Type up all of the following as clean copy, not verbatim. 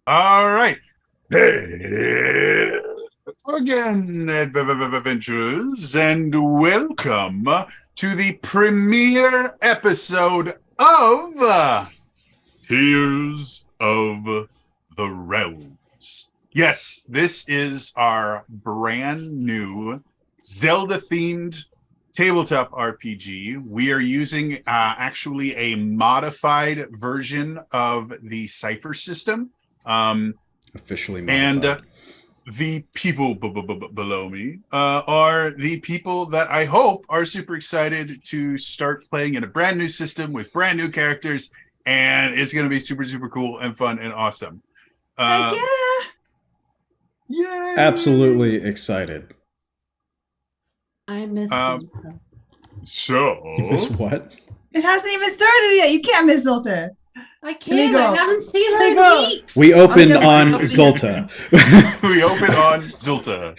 All right. Hey, again, adventurers, and welcome to the premiere episode of Tears of the Realms. Yes, this is our brand new Zelda themed tabletop RPG. We are using actually a modified version of the Cypher system. Officially And modified. the people below me are the people that I hope are super excited to start playing in a brand new system with brand new characters, and it's going to be super, super cool and fun and awesome. Heck Uh, yeah! Yay! Absolutely excited. I miss Um, Zelda. You miss so, what? It hasn't even started yet. You can't miss Zelda. I They can't. go. I haven't seen her They in go. weeks. We open don't on worry. Zolta. we open on Zulta,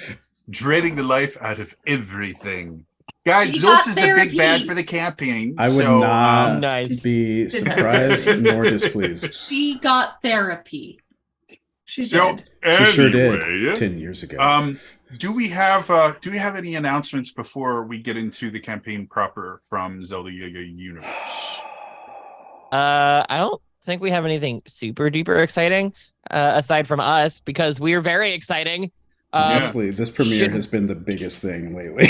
dreading the life out of everything. Guys, She got Zulta's the big therapy. bad for the campaign. I would so, not Nice. be surprised nor displeased. She got therapy. She So did. She sure anyway, did 10 years ago. do we have any announcements before we get into the campaign proper from Zelda Universe? I don't think we have anything super duper exciting aside from us because we're very exciting. Honestly, this premiere should- has been the biggest thing lately.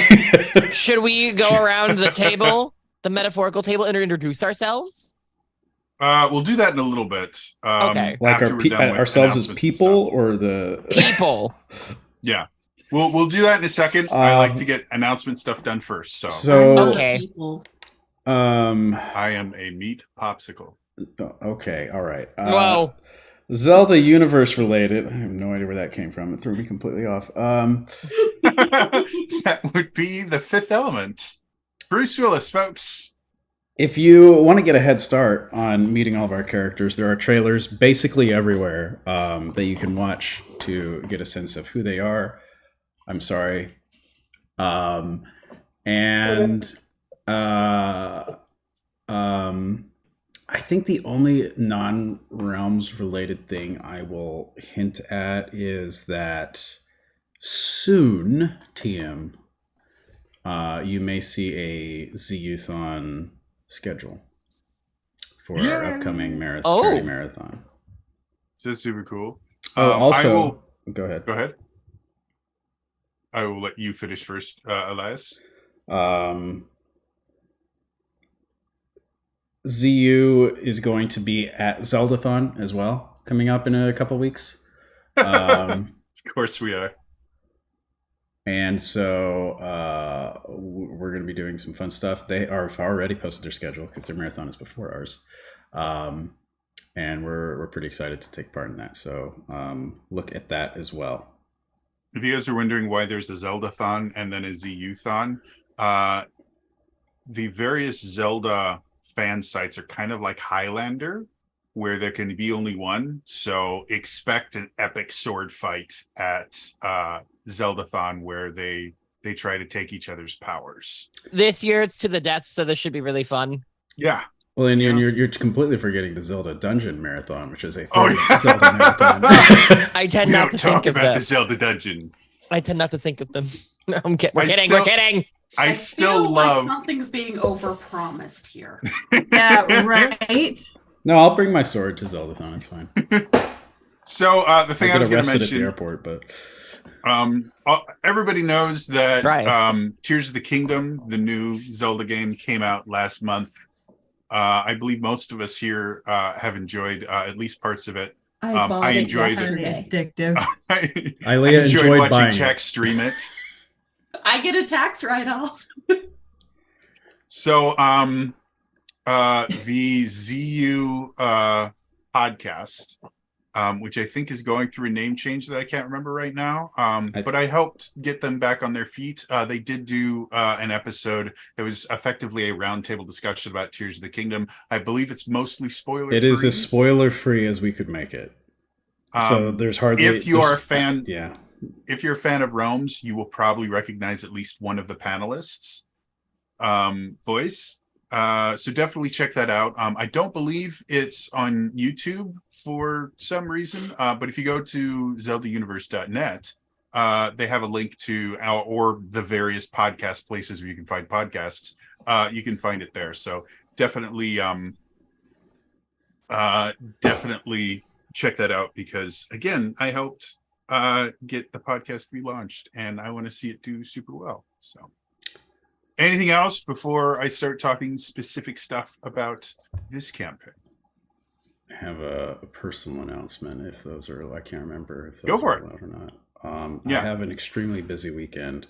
Should we go around the table, the metaphorical table, and introduce ourselves? We'll do that in a little bit. Okay. Like after we're done with ourselves as announcements and people stuff. or the People. Yeah, we'll do that in a second. I like Um, to get announcement stuff done first. So So Okay. People. I am a meat popsicle. okay, all right. Whoa. Zelda universe related. I have no idea where that came from. It threw me completely off. That would be the fifth element. Bruce Willis, folks. If you want to get a head start on meeting all of our characters, there are trailers basically everywhere that you can watch to get a sense of who they are. I'm sorry. And I think the only non-realms related thing I will hint at is that soon, TM, you may see a Z-Youthon schedule for our Yay. upcoming Oh. charity marathon. Just super cool. Oh, also, I will go ahead. go ahead. I will let you finish first, Elias. ZU is going to be at Zeldathon as well, coming up in a couple weeks. Of course we are. And so we're going to be doing some fun stuff. They are already posted their schedule because their marathon is before ours. And we're pretty excited to take part in that. So look at that as well. If you guys are wondering why there's a Zelda-thon and then a ZU-thon, the various Zelda fan sites are kind of like Highlander, where there can be only one. So expect an epic sword fight at Zelda-thon where they try to take each other's powers. This year it's to the death, so this should be really fun. Yeah. Well, and Yeah. you're completely forgetting the Zelda Dungeon Marathon, which is a Oh, third yeah. Zelda marathon. I tend We not don't to talk think of about the them. Zelda dungeon. I tend not to think of them. No, we're kidding. still- We're kidding. I feel still like love. something's being overpromised here. Yeah, right. No, I'll bring my sword to Zeldathon. It's fine. So the thing I I was get going to arrested at the mention, airport, but everybody knows that Right. Tears of the Kingdom, the new Zelda game, came out last month. I believe most of us here have enjoyed at least parts of it. I enjoyed it. yesterday. Addictive. I Ilea enjoyed watching buying Jack it. stream it. I get a tax write-off. So the ZU podcast, which I think is going through a name change that I can't remember right now. But I helped get them back on their feet. They did do an episode that was effectively a roundtable discussion about Tears of the Kingdom. I believe it's mostly spoiler free. It is as spoiler free as we could make it. So there's hardly. If you are a there's- fan, yeah. if you're a fan of Realms, you will probably recognize at least one of the panelists' voice. So definitely check that out. I don't believe it's on YouTube for some reason, but if you go to zeldauniverse.net, they have a link to our, or the various podcast places where you can find podcasts. You can find it there. So definitely, definitely check that out, because again, I helped get the podcast relaunched, and I want to see it do super well. So anything else before I start talking specific stuff about this campaign? I have a personal announcement, if those are, I can't remember if those Go for are it. allowed or not. Yeah. I have an extremely busy weekend,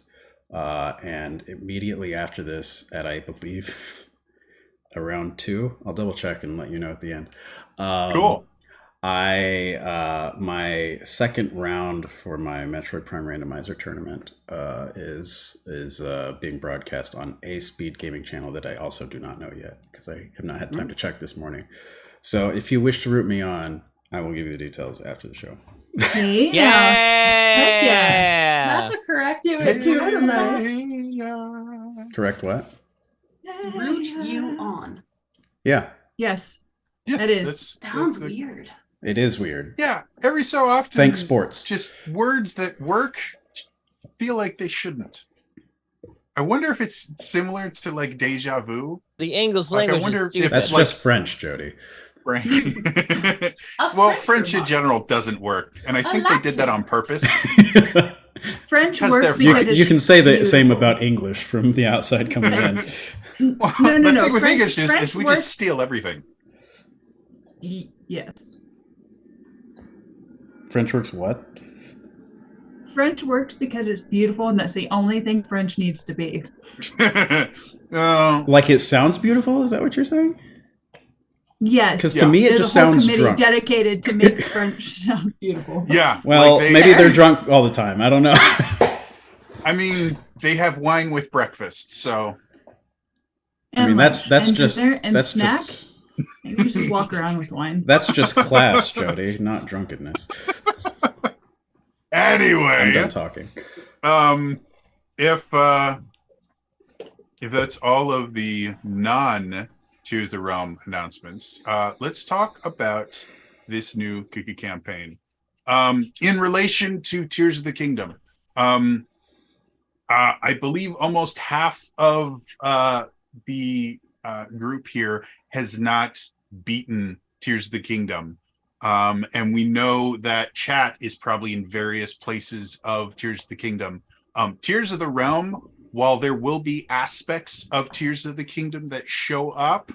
and immediately after this, at I believe around 2, I'll double check and let you know at the end. Cool. My second round for my Metroid Prime Randomizer tournament is being broadcast on a speed gaming channel that I also do not know yet, because I have not had time to check this morning. So if you wish to root me on, I will give you the details after the show. Hey, Yeah. now. Heck Is that the correct Do it to it, nice. Correct what? Root you on. Yeah, Yes. Yes, That is- Sounds weird. it is weird. Yeah, every so often. Thanks, sports. Just words that work feel like they shouldn't. I wonder if it's similar to like deja vu. The English Like, I language wonder is if stupid. That's like- just French, Jody. Right. A Well, French in remark. general doesn't work, and I think they did that on purpose. French Because works they're- because You can say the beautiful. same about English from the outside coming in. Well, No. the thing with French- English is French we works- just steal everything. Yes. French works what? French works because it's beautiful, and that's the only thing French needs to be. Like it sounds beautiful? Is that what you're saying? Yes. 'Cause to me, it There's just a whole sounds committee drunk. dedicated to make French sound beautiful. Yeah. Well, like maybe they're drunk all the time. I don't know. I mean, they have wine with breakfast, so I mean, that's lunch, and just dinner and that's snack. just Maybe you should walk around with wine. that's just class, Jody, not drunkenness. I'm anyway, done talking. if that's all of the non Tears of the Realm announcements, let's talk about this new Cookie campaign. In relation to Tears of the Kingdom, I believe almost half of the group here has not beaten Tears of the Kingdom. And we know that chat is probably in various places of Tears of the Kingdom. Tears of the Realm, while there will be aspects of Tears of the Kingdom that show up,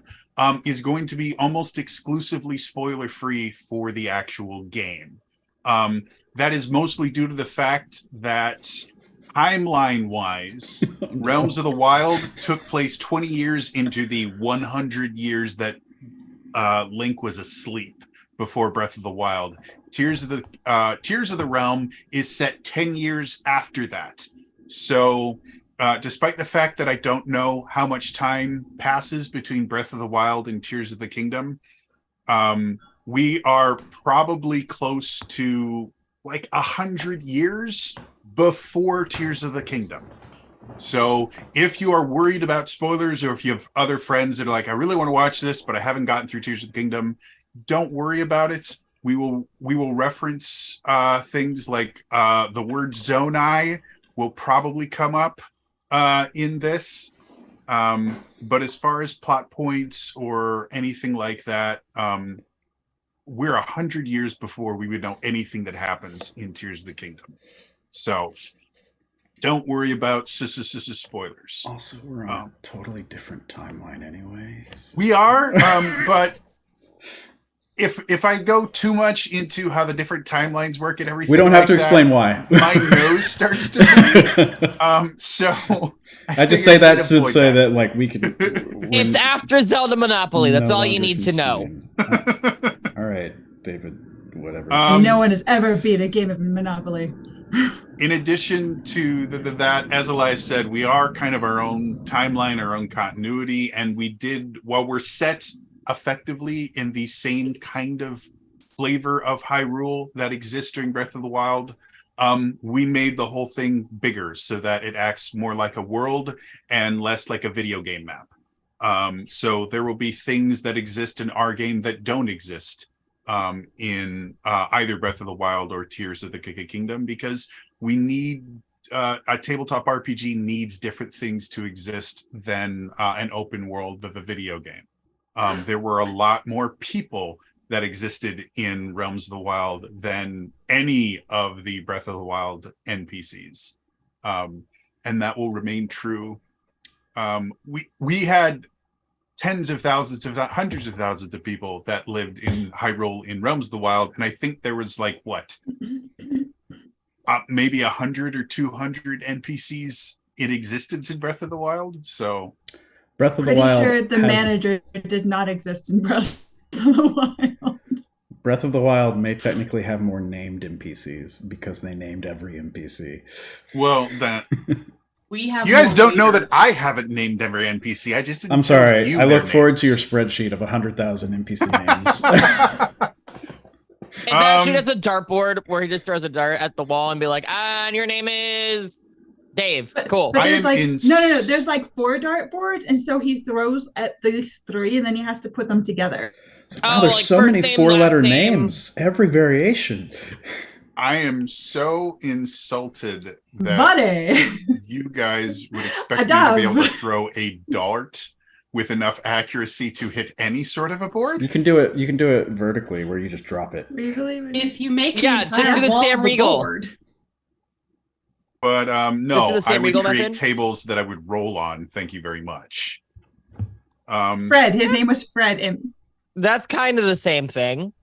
is going to be almost exclusively spoiler-free for the actual game. That is mostly due to the fact that timeline-wise, Realms of the Wild took place 20 years into the 100 years that Link was asleep before Breath of the Wild. Tears of the Realm is set 10 years after that. So despite the fact that I don't know how much time passes between Breath of the Wild and Tears of the Kingdom, we are probably close to like 100 years before Tears of the Kingdom. So if you are worried about spoilers, or if you have other friends that are like, I really want to watch this, but I haven't gotten through Tears of the Kingdom, don't worry about it. We will reference things like the word Zonai will probably come up in this. But as far as plot points or anything like that, we're 100 years before we would know anything that happens in Tears of the Kingdom. So don't worry about spoilers. Also, we're on a totally different timeline anyway. We are, but if I go too much into how the different timelines work and everything, We don't have to like explain that, why. my nose starts to bleed. So I just say figured that we'd to avoid say that like we could. It's after Zelda Monopoly. That's all you need to know. All right, David. Whatever. No one has ever beat a game of Monopoly. In addition to that, as Elias said, we are kind of our own timeline, our own continuity, and we did, while we're set effectively in the same kind of flavor of Hyrule that exists during Breath of the Wild, we made the whole thing bigger so that it acts more like a world and less like a video game map. So there will be things that exist in our game that don't exist in either Breath of the Wild or Tears of the Kingdom, because we need a tabletop RPG needs different things to exist than an open world of a video game. There were a lot more people that existed in Realms of the Wild than any of the Breath of the Wild NPCs. And that will remain true. We had tens of thousands, if not hundreds of thousands of people that lived in Hyrule in Realms of the Wild. And I think there was like, what? Maybe 100 or 200 NPCs in existence in Breath of the Wild. So Breath of the Pretty Wild sure the manager did not exist in Breath of the Wild. Breath of the Wild may technically have more named NPCs because they named every NPC. Well, that We have you guys more don't know later. that I haven't named every NPC. I just didn't I'm tell sorry. you I their look forward to your names. spreadsheet of 100,000 NPC names. It's actually just a dartboard where he just throws a dart at the wall and be like, and your name is Dave. Cool. But I there's am like in- no. There's like 4 dartboards, and so he throws at least 3, and then he has to put them together. Wow, there's like so first many name, 4-letter last name. names. Every variation. I am so insulted that Buddy. you guys would expect me to Adav. be able to throw a dart with enough accuracy to hit any sort of a board. You can do it. You can do it vertically, where you just drop it. If you make Yeah, the just entire do the wall Sam of the Riegel. board, But Just do no, the Sam I would Riegel create method? tables that I would roll on. Thank you very much. Fred. His name was Fred. And That's kind of the same thing.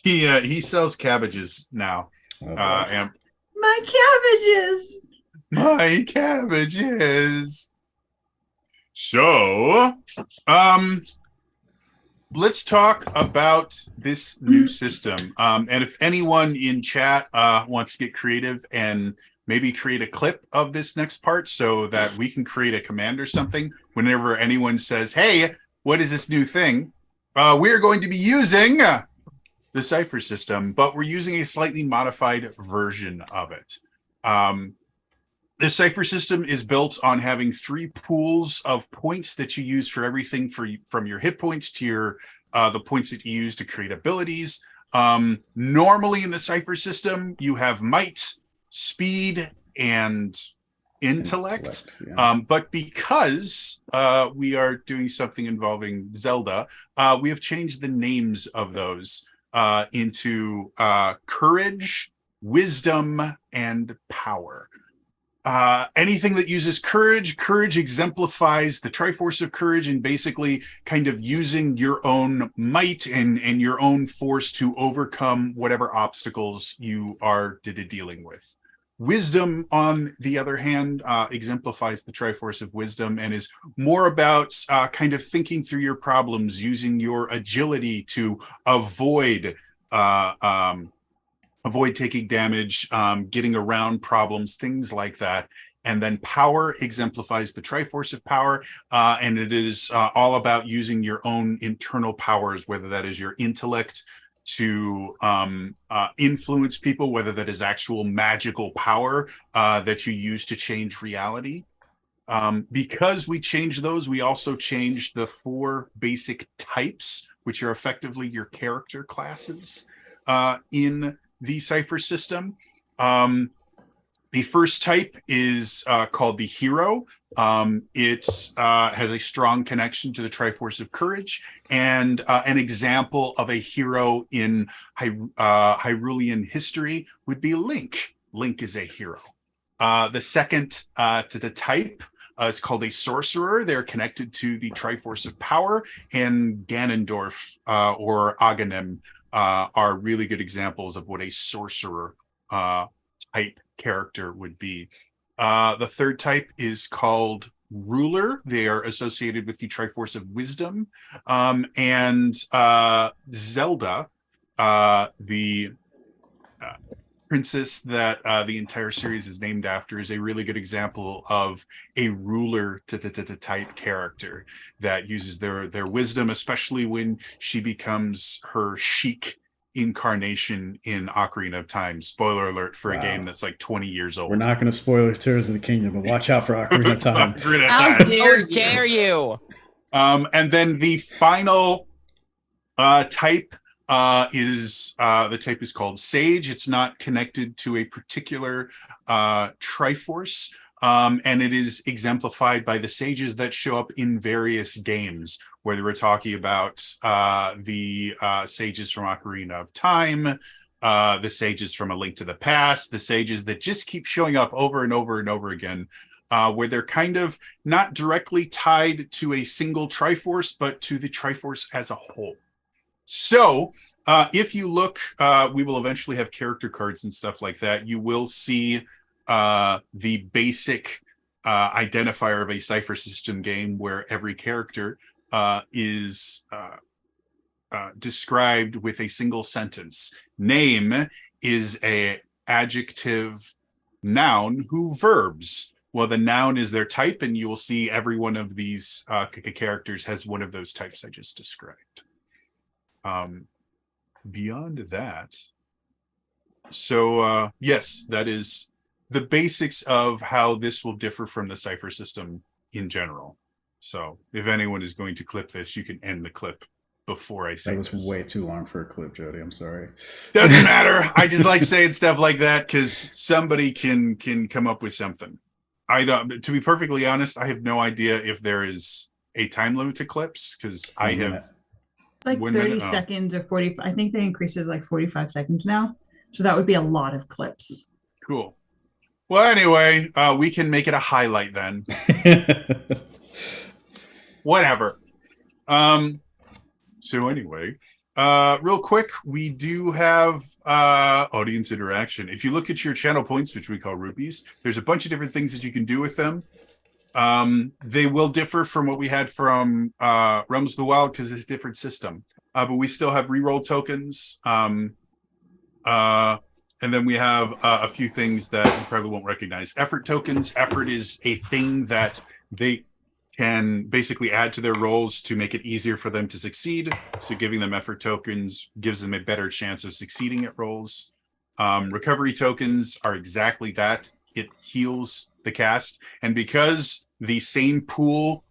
He sells cabbages now. Oh, boy. And my cabbages. my cabbages. So, let's talk about this new system. And if anyone in chat wants to get creative and maybe create a clip of this next part so that we can create a command or something whenever anyone says, hey, what is this new thing? We're going to be using the cipher system, but we're using a slightly modified version of it. The cipher system is built on having 3 pools of points that you use for everything from your hit points to your the points that you use to create abilities. Normally in the cipher system, you have might, speed, and intellect. Yeah. But because we are doing something involving Zelda, we have changed the names of those into courage, wisdom, and power. Anything that uses courage exemplifies the Triforce of Courage, and basically kind of using your own might and your own force to overcome whatever obstacles you are dealing with. Wisdom, on the other hand, exemplifies the Triforce of Wisdom and is more about kind of thinking through your problems, using your agility to avoid taking damage, getting around problems, things like that. And then power exemplifies the Triforce of Power, and it is all about using your own internal powers, whether that is your intellect to influence people, whether that is actual magical power that you use to change reality. Because we changed those, we also changed the 4 basic types, which are effectively your character classes in the cipher system. The first type is called the hero. It has a strong connection to the Triforce of Courage, and an example of a hero in Hyrulean history would be Link. Link is a hero. The second to the type is called a sorcerer. They're connected to the Triforce of Power, and Ganondorf or Aghanim are really good examples of what a sorcerer type character would be. The third type is called ruler. They are associated with the Triforce of Wisdom. And Zelda, the princess that the entire series is named after, is a really good example of a ruler type character that uses their wisdom, especially when she becomes her chic incarnation in Ocarina of Time. Spoiler alert for a game that's like 20 years old. We're not going to spoil Tears of the Kingdom, but watch out for Ocarina of Time. Ocarina of How Time. Dare you? And then the final type the type is called Sage. It's not connected to a particular Triforce. And it is exemplified by the sages that show up in various games, whether we're talking about the sages from Ocarina of Time, the sages from A Link to the Past, the sages that just keep showing up over and over and over again, where they're kind of not directly tied to a single Triforce, but to the Triforce as a whole. So if you look, we will eventually have character cards and stuff like that. You will see the basic identifier of a cipher system game where every character is described with a single sentence. Name is a adjective noun who verbs. Well, the noun is their type, and you will see every one of these characters has one of those types I just described. Beyond that, so yes, that is the basics of how this will differ from the cipher system in general. So if anyone is going to clip this, you can end the clip before I say that was this. way too long for a clip, Jody. I'm sorry. Doesn't matter. I just like saying stuff like that because somebody can come up with something. I don't. To be perfectly honest, I have no idea if there is a time limit to clips because I have like 30 seconds or 40. I think they increased it to like 45 seconds now. So that would be a lot of clips. Cool. Well, anyway, we can make it a highlight then. Whatever. So anyway, real quick, we do have audience interaction. If you look at your channel points, which we call rupees, there's a bunch of different things that you can do with them. They will differ from what we had from Realms of the Wild because it's a different system. But we still have reroll tokens. And then we have a few things that you probably won't recognize. Effort tokens. Effort is a thing that they can basically add to their rolls to make it easier for them to succeed. So giving them effort tokens gives them a better chance of succeeding at rolls. Recovery tokens are exactly that. It heals the cast. And because the same pool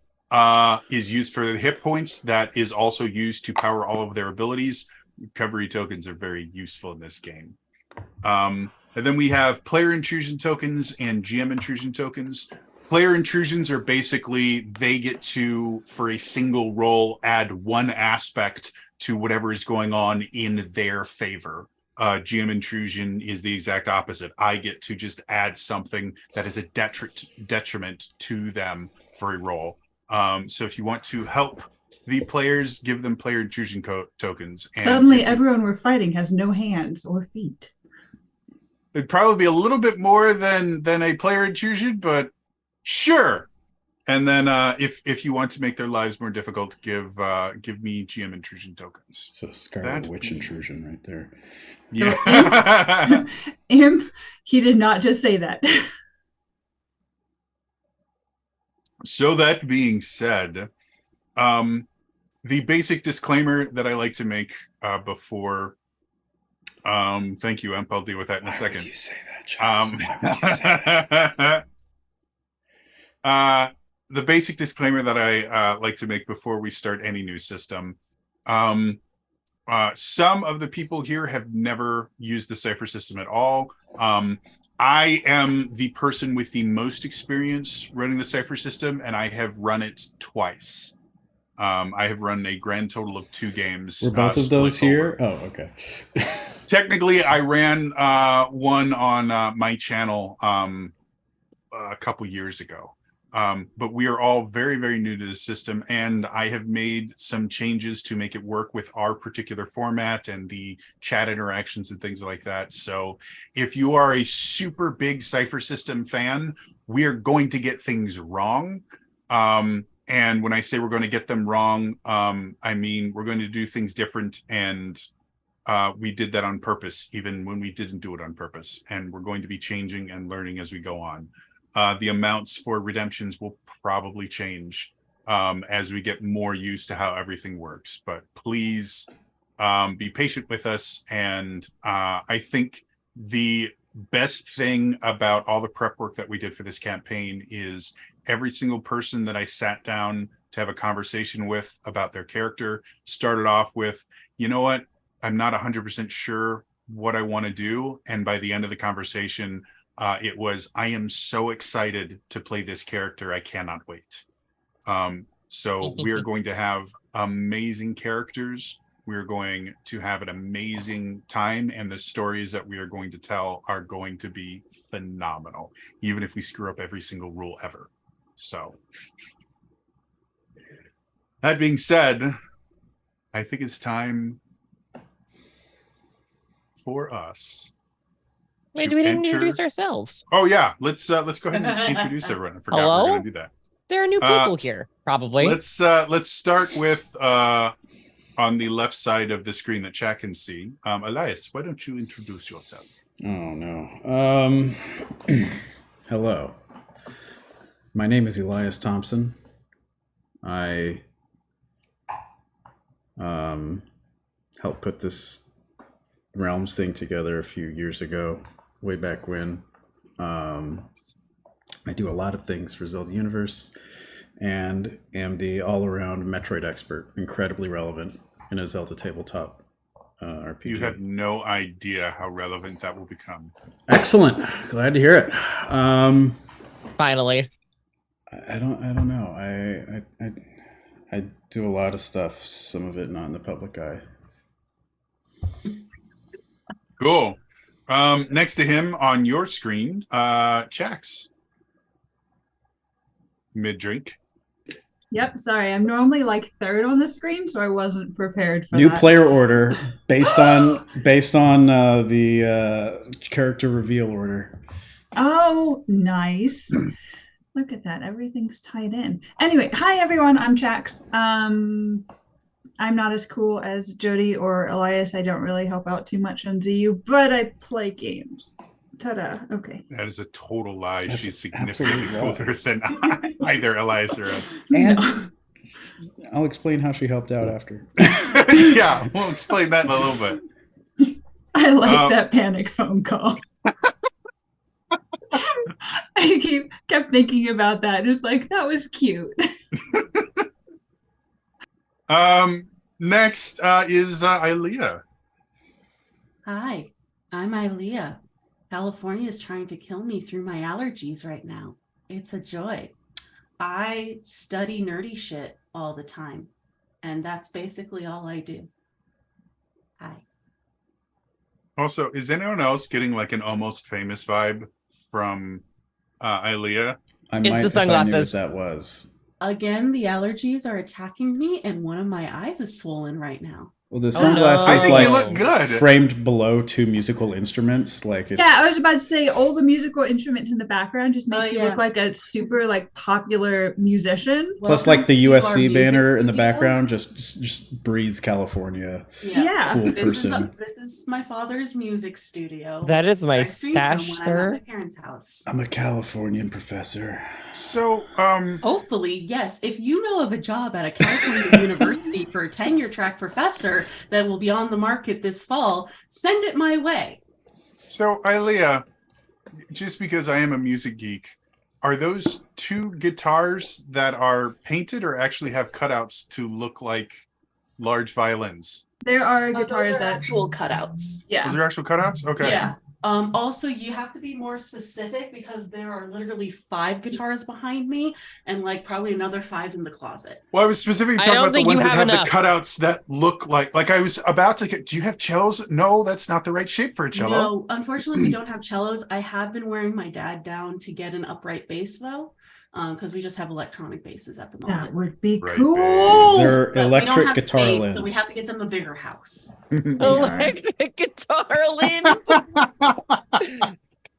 is used for the hit points, that is also used to power all of their abilities. Recovery tokens are very useful in this game. And then we have player intrusion tokens and GM intrusion tokens. Player intrusions are basically, they get to, for a single roll, add one aspect to whatever is going on in their favor. GM intrusion is the exact opposite. I get to just add something that is a detriment to them for a roll. So if you want to help the players, give them player intrusion tokens. And suddenly everyone we're fighting has no hands or feet. It'd probably be a little bit more than a player intrusion, but sure. And then if you want to make their lives more difficult, give me GM intrusion tokens. So Scarlet Witch intrusion right there. Yeah. Imp, he did not just say that. So that being said, the basic disclaimer that I like to make before thank you, Imp. I'll deal with that in a second. Why would you say that, Charles? Why would you say that? The basic disclaimer that I like to make before we start any new system. Some of the people here have never used the cipher system at all. I am the person with the most experience running the cipher system, and I have run it twice. I have run a grand total of 2 games. Were both of those here? Over. Oh, okay. Technically, I ran one on my channel a couple years ago. But we are all very, very new to the system, and I have made some changes to make it work with our particular format and the chat interactions and things like that. So if you are a super big cipher system fan, we are going to get things wrong. And when I say we're going to get them wrong, I mean we're going to do things different, and we did that on purpose, even when we didn't do it on purpose. And we're going to be changing and learning as we go on. The amounts for redemptions will probably change as we get more used to how everything works. But please be patient with us. And I think the best thing about all the prep work that we did for this campaign is every single person that I sat down to have a conversation with about their character started off with, you know what, I'm not 100% sure what I want to do. And by the end of the conversation, it was, I am so excited to play this character. I cannot wait. So we are going to have amazing characters. We're going to have an amazing time, and the stories that we are going to tell are going to be phenomenal, even if we screw up every single rule ever. So that being said, I think it's time for us. Wait, we didn't introduce ourselves. Oh yeah, let's go ahead and introduce everyone. I forgot we were going to do that. There are new people here, probably. Let's start with on the left side of the screen that chat can see. Elias, why don't you introduce yourself? Oh no. Hello. My name is Elias Thompson. I helped put this Realms thing together a few years ago, way back when. I do a lot of things for Zelda Universe and am the all-around Metroid expert, incredibly relevant in a Zelda tabletop RPG. You have no idea how relevant that will become. Excellent. Glad to hear it. Finally. I don't know. I do a lot of stuff, some of it not in the public eye. Cool. Next to him on your screen, Jax. Mid-drink. Yep, sorry. I'm normally like third on the screen, so I wasn't prepared for New that. player order based on the character reveal order. Oh, nice. Look at that. Everything's tied in. Anyway, hi everyone. I'm Jax. I'm not as cool as Jody or Elias. I don't really help out too much on ZU, but I play games. Ta-da. Okay. That is a total lie. That's She's significantly absolutely cooler than either Elias or us. And No. I'll explain how she helped out after. Yeah, we'll explain that in a little bit. I like that panic phone call. I kept thinking about that. And it's like, that was cute. Next is Ilea. Hi, I'm Ilea. California is trying to kill me through my allergies right now. It's a joy. I study nerdy shit all the time, and that's basically all I do. Hi. Also, is anyone else getting like an Almost Famous vibe from Ilea? I It's might the if I knew sunglasses. what that was. Again, the allergies are attacking me, and one of my eyes is swollen right now. Well, the no. sunglasses I think like you look good. framed below two musical instruments, like it's, Yeah, I was about to say all the musical instruments in the background just make you yeah. look like a super like popular musician. plus Welcome like the to our USC music banner in the studio. background just breathes California. Yeah. Cool This person. this is my father's music studio. That is my I stream from sash, when I'm at sir. my parents' house. I'm a Californian professor. So, Hopefully, yes. If you know of a job at a California university for a tenure track professor that will be on the market this fall, send it my way. So Ilea, just because I am a music geek, are those two guitars that are painted or actually have cutouts to look like large violins? There are Those guitars are that actual cutouts. yeah. Those are actual cutouts? Okay. Yeah. Also, you have to be more specific because there are literally 5 guitars behind me and like probably another 5 in the closet. Well, I was specifically I talking don't about the think you ones that have have enough. the cutouts that look like I was about to get, do you have cellos? No, that's not the right shape for a cello. No, unfortunately, we don't have cellos. I have been wearing my dad down to get an upright bass though, because we just have electronic basses at the moment. That would be Right, cool. They're But we don't electric have guitar space, limbs. so we have to get them a bigger house. Electric guitar limbs.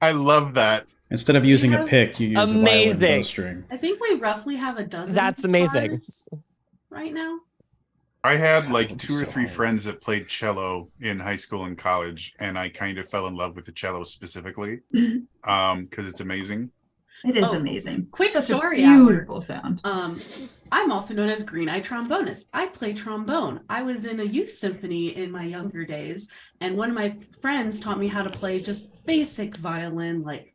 I love that. Instead of using a have- pick, you use a violin Amazing. bowstring. I think we roughly have a dozen. That's amazing. guitars right now. I had like That's 2 or 3 solid. friends that played cello in high school and college, and I kind of fell in love with the cello specifically because it's amazing. It is amazing. Quick Such story. A beautiful sound. I'm also known as Green-Eyed Trombonist. I play trombone. I was in a youth symphony in my younger days, and one of my friends taught me how to play just basic violin, like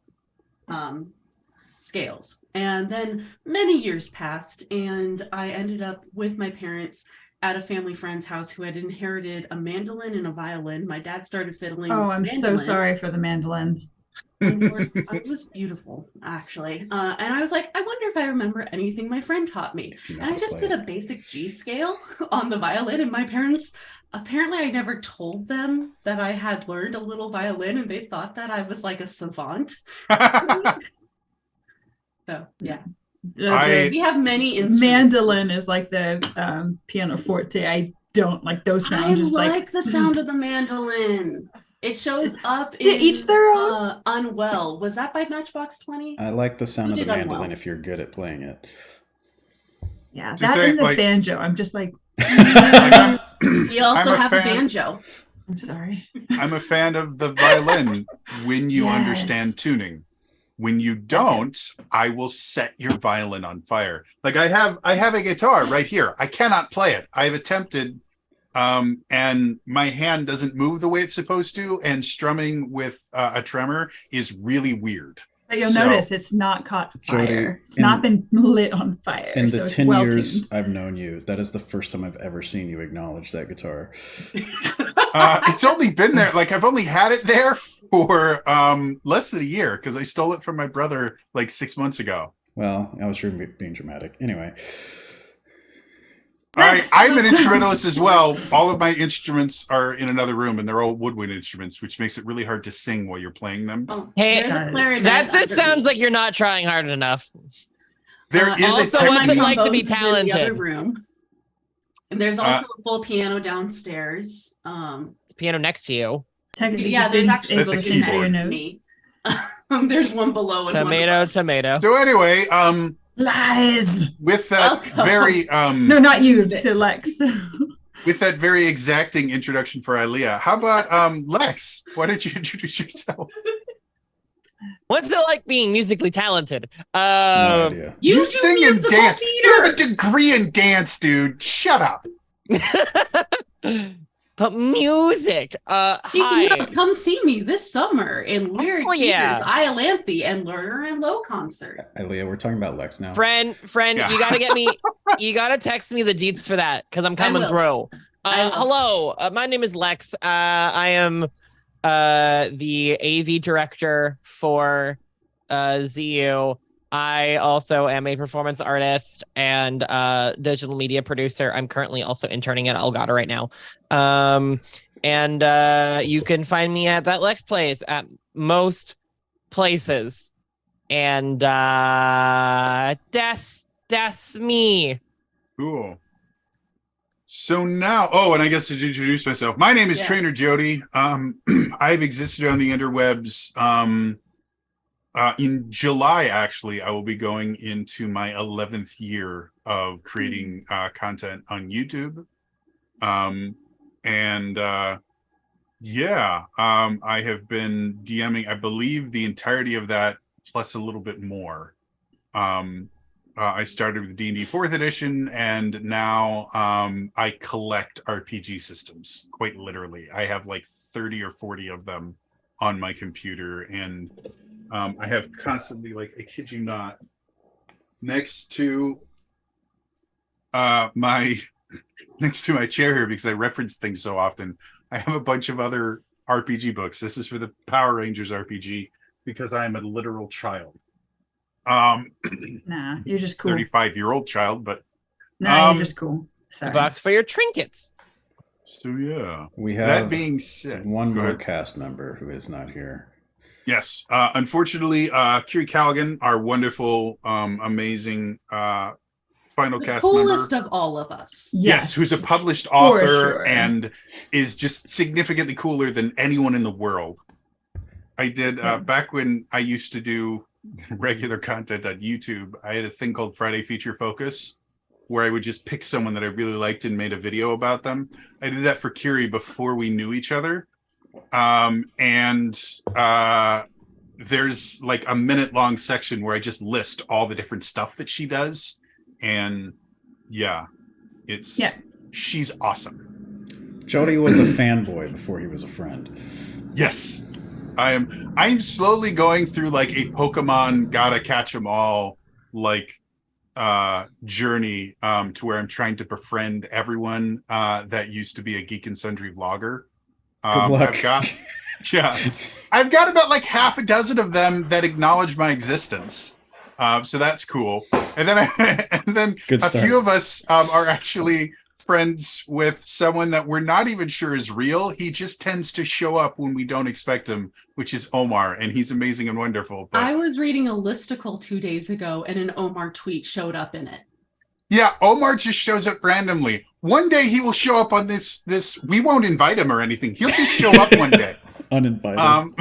scales. And then many years passed, and I ended up with my parents at a family friend's house who had inherited a mandolin and a violin. My dad started fiddling. Oh, I'm so sorry for the mandolin. It was beautiful, actually. And I was like, I wonder if I remember anything my friend taught me. And I just did a basic G scale on the violin. And my parents, apparently I never told them that I had learned a little violin, and they thought that I was like a savant. So, yeah. We have many instruments. Mandolin is like the pianoforte. I don't like those sounds. I like the sound of the mandolin. It shows up to each their own. Unwell. Was that by Matchbox 20? I like the sound of the mandolin if you're good at playing it. Yeah, that and the banjo. I'm just like. We also have a banjo. I'm sorry. I'm a fan of the violin when you understand tuning. When you don't, I will set your violin on fire. Like I have a guitar right here. I cannot play it. I've attempted. And my hand doesn't move the way it's supposed to, and strumming with a tremor is really weird. But you'll notice it's not caught fire. Jody, it's not been lit on fire. In the 10 years I've known you, that is the first time I've ever seen you acknowledge that guitar. It's only been there, like I've only had it there for less than a year, because I stole it from my brother like 6 months ago. Well, I was being dramatic. Anyway. All right, I'm an instrumentalist as well. All of my instruments are in another room, and they're all woodwind instruments, which makes it really hard to sing while you're playing them. Oh, hey, that just sounds like you're not trying hard enough. There is also, a what's it like to be talented? In the other room. And there's also a full piano downstairs. The piano next to you. Yeah, there's actually a keyboard. There's one below. Tomato. So anyway, lies with that very no, not you, to Lex. With that very exacting introduction for Ilea, how about Lex? Why don't you introduce yourself? What's it like being musically talented? No idea. You sing and dance. You have a degree in dance, dude. Shut up. But music. Hi. Come see me this summer in Lyric Theaters, Iolanthe, and Lerner and Low concert. Ilea, we're talking about Lex now. Friend, you gotta get me. You gotta text me the deets for that, because I'm coming through. Hello, my name is Lex. I am the AV director for ZU. I also am a performance artist and digital media producer. I'm currently also interning at Elgato right now. And you can find me at That Lex Plays at most places. And that's me. Cool. So now, and I guess to introduce myself, my name is Trainer Jody. I've existed on the interwebs. In July, actually, I will be going into my 11th year of creating content on YouTube. I have been DMing, I believe, the entirety of that, plus a little bit more. I started with D&D 4th edition, and now I collect RPG systems, quite literally. I have like 30 or 40 of them on my computer, and I have constantly, like, I kid you not, next to my chair here, because I reference things so often, I have a bunch of other RPG books. This is for the Power Rangers RPG, because I am a literal child. Nah, you're just cool. 35-year-old child, but you're just cool. Sorry. Box for your trinkets. So yeah, we have that being said, one more cast member who is not here. Yes, unfortunately, Kiri Callaghan, our wonderful, amazing final cast member, coolest of all of us. Yes, who's a published author and is just significantly cooler than anyone in the world. I did back when I used to do regular content on YouTube. I had a thing called Friday Feature Focus, where I would just pick someone that I really liked and made a video about them. I did that for Kiri before we knew each other. there's like a minute-long section where I just list all the different stuff that she does, and she's awesome. Jody was a fanboy before he was a friend. Yes, I'm slowly going through like a Pokemon gotta catch 'em all like journey to where I'm trying to befriend everyone that used to be a Geek and Sundry vlogger. Good luck. I've got about like half a dozen of them that acknowledge my existence. So that's cool. And then a few of us are actually friends with someone that we're not even sure is real. He just tends to show up when we don't expect him, which is Omar, and he's amazing and wonderful. But I was reading a listicle 2 days ago, and an Omar tweet showed up in it. Yeah, Omar just shows up randomly. One day he will show up on this. We won't invite him or anything. He'll just show up one day. Uninvited.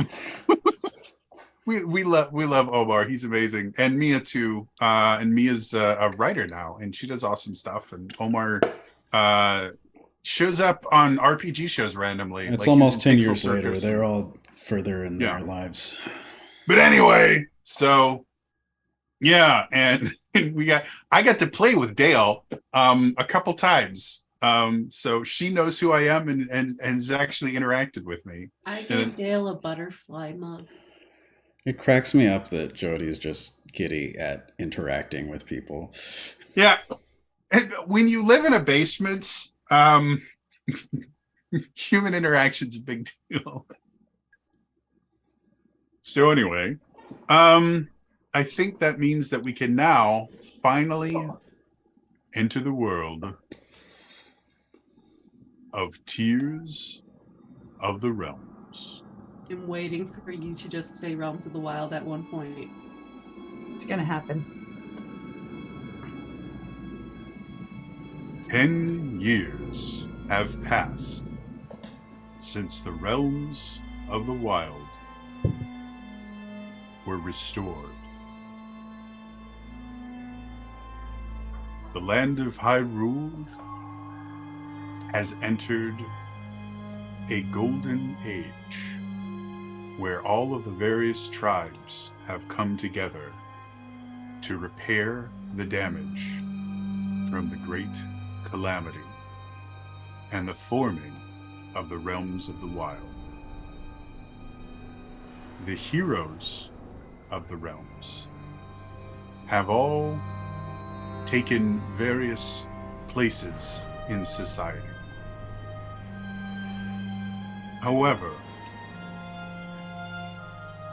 We love Omar. He's amazing, and Mia too. And Mia's a writer now, and she does awesome stuff. And Omar shows up on RPG shows randomly. It's like almost 10 years later. They're all further in their lives. But anyway, so yeah, and I got to play with Dale a couple times. So she knows who I am and has actually interacted with me. I gave Dale a butterfly mug. It cracks me up that Jody's just giddy at interacting with people. Yeah. And when you live in a basement, human interaction's a big deal. So anyway, I think that means that we can now finally enter the world of Tears of the Realms. I'm waiting for you to just say Realms of the Wild at one point. It's gonna happen. 10 years have passed since the Realms of the Wild were restored. The land of Hyrule has entered a golden age where all of the various tribes have come together to repair the damage from the Great Calamity and the forming of the Realms of the Wild. The heroes of the realms have all taken various places in society. However,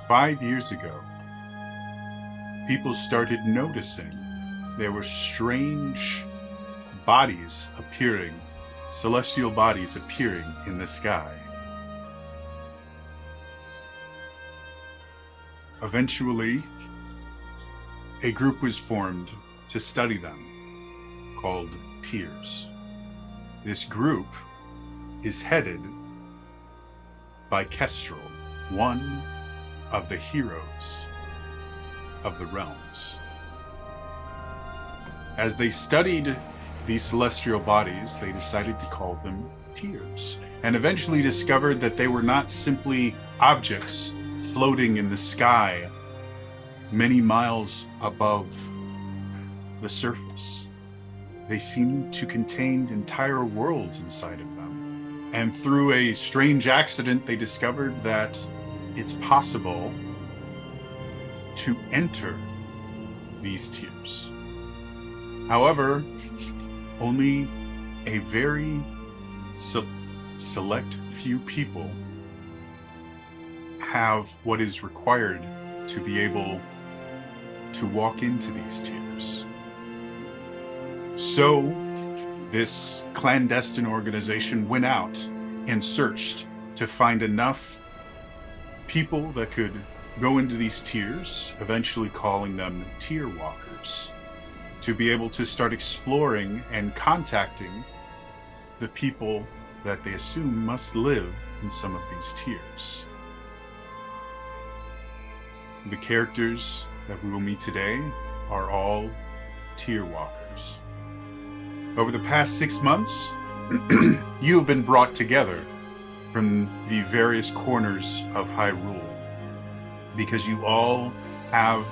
5 years ago, people started noticing there were strange bodies appearing, celestial bodies appearing in the sky. Eventually, a group was formed to study them, called Tears. This group is headed by Kestrel, one of the heroes of the realms. As they studied these celestial bodies, they decided to call them Tears, and eventually discovered that they were not simply objects floating in the sky many miles above the surface. They seemed to contain entire worlds inside of them. And through a strange accident, they discovered that it's possible to enter these Tears. However, only a very select few people have what is required to be able to walk into these Tears. So, this clandestine organization went out and searched to find enough people that could go into these Tears, eventually calling them Tear Walkers, to be able to start exploring and contacting the people that they assume must live in some of these Tears. The characters that we will meet today are all Tear Walkers. Over the past 6 months, you have been brought together from the various corners of Hyrule. because you all have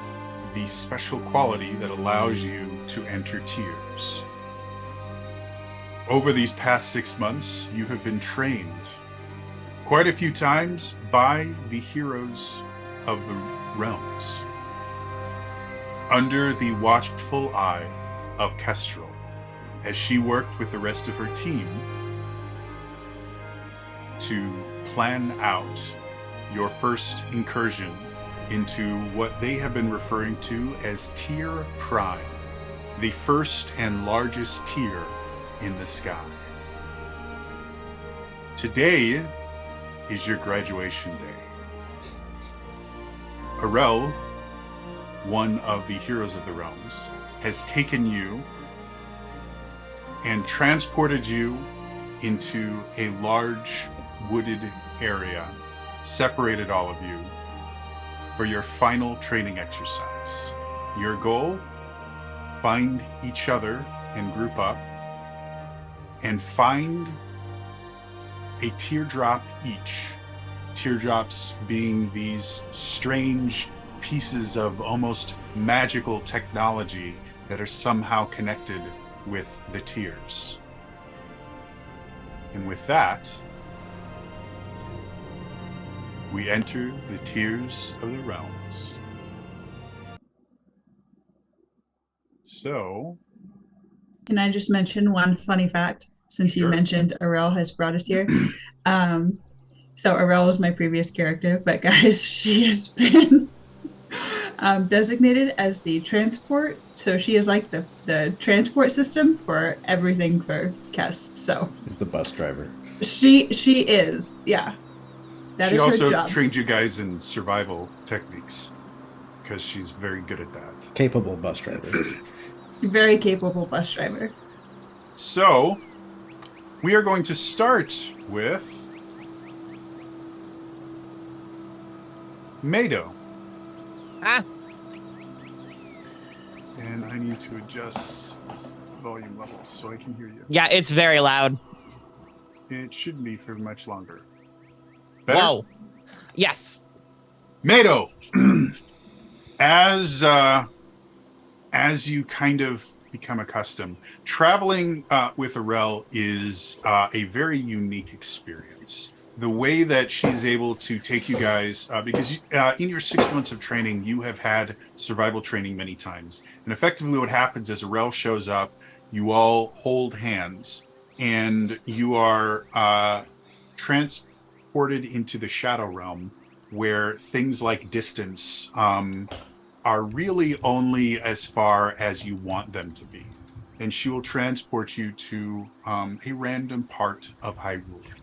the special quality that allows you to enter tiers. Over these past 6 months, you have been trained quite a few times by the heroes of the realms, under the watchful eye of Kestrel, as she worked with the rest of her team to plan out your first incursion into what they have been referring to as Tier Prime, the first and largest tier in the sky. Today is your graduation day. Arel, one of the heroes of the realms, has taken you and transported you into a large wooded area, separated all of you for your final training exercise. Your goal, find each other and group up and find a teardrop each. Teardrops being these strange pieces of almost magical technology that are somehow connected with the tears. And with that, we enter the Tears of the Realms. So, can I just mention one funny fact, since you mentioned Arel has brought us here? So Arel is my previous character, but guys, she has been designated as the transport. So she is like the transport system for everything for Kess. So she's the bus driver. She is, yeah. That she is her also job. Trained you guys in survival techniques because she's very good at that. Capable bus driver. Very capable bus driver. So, we are going to start with Mado. And I need to adjust volume levels so I can hear you. Yeah, it's very loud. It shouldn't be for much longer. Better? Whoa. Yes. Mado, as you kind of become accustomed, traveling with Arel is a very unique experience. The way that she's able to take you guys, because in your 6 months of training, you have had survival training many times. And effectively what happens is Arel shows up, you all hold hands, and you are transported into the Shadow Realm, where things like distance are really only as far as you want them to be. And she will transport you to a random part of Hyrule.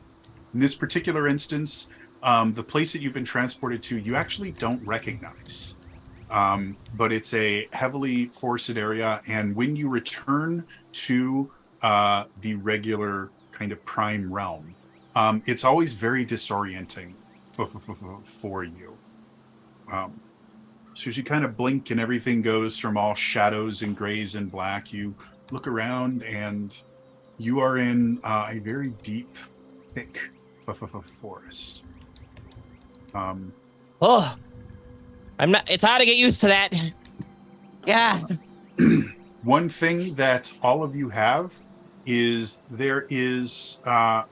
In this particular instance, the place that you've been transported to, you actually don't recognize. But it's a heavily forested area, and when you return to the regular kind of prime realm, it's always very disorienting for you. So as you kind of blink and everything goes from all shadows and grays and black, you look around and you are in a very deep, thick forest. It's hard to get used to that. Yeah. One thing that all of you have is there is a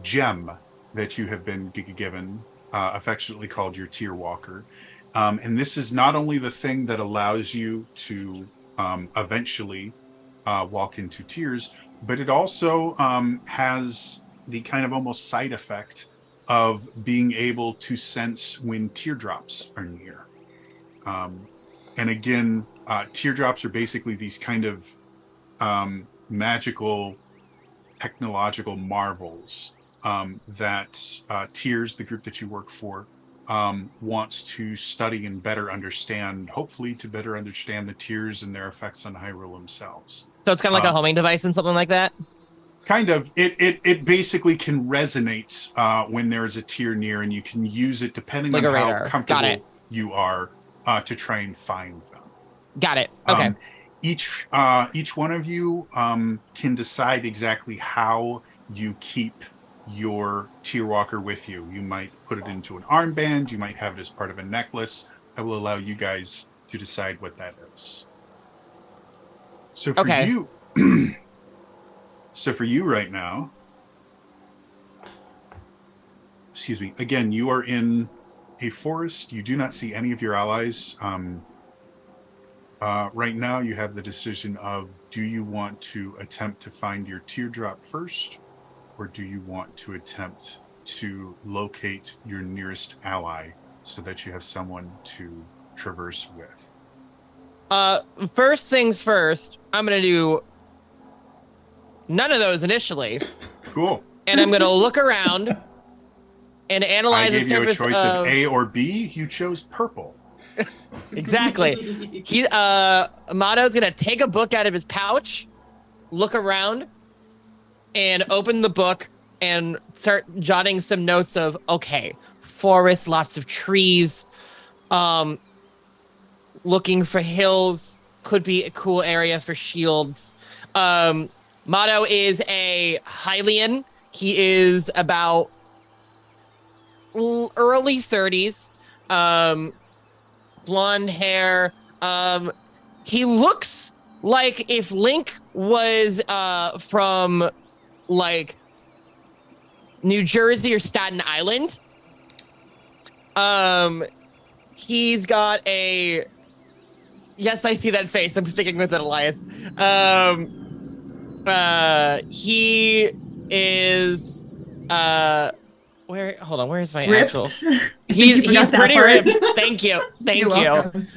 gem that you have been given, affectionately called your Tier Walker. And this is not only the thing that allows you to eventually walk into tiers, but it also has the kind of almost side effect of being able to sense when teardrops are near. And again, teardrops are basically these kind of magical technological marvels that Tears, the group that you work for, wants to study and better understand, hopefully to better understand the tears and their effects on Hyrule themselves. So it's kind of like a homing device and something like that? Kind of. It basically can resonate when there's a tear near, and you can use it depending on how comfortable you are to try and find them. Got it. Okay. Each one of you can decide exactly how you keep your Tear Walker with you. You might put it into an armband. You might have it as part of a necklace. I will allow you guys to decide what that is. So for you, right now, excuse me, again, you are in a forest. You do not see any of your allies. Right now, you have the decision of, do you want to attempt to find your teardrop first, or do you want to attempt to locate your nearest ally so that you have someone to traverse with? First things first, I'm going to do none of those initially. Cool. And I'm going to look around and analyze the surface. I gave you a choice of A or B. You chose purple. Exactly. Amado's gonna take a book out of his pouch, look around, and open the book and start jotting some notes of, okay, forest, lots of trees, looking for hills, could be a cool area for shields. Mado is a Hylian. He is about early 30s. Blonde hair. He looks like if Link was from like New Jersey or Staten Island. He's got a, yes, I see that face. I'm sticking with it, Elias. He is where's my ripped? actual? He's pretty ripped. Thank you. You're welcome.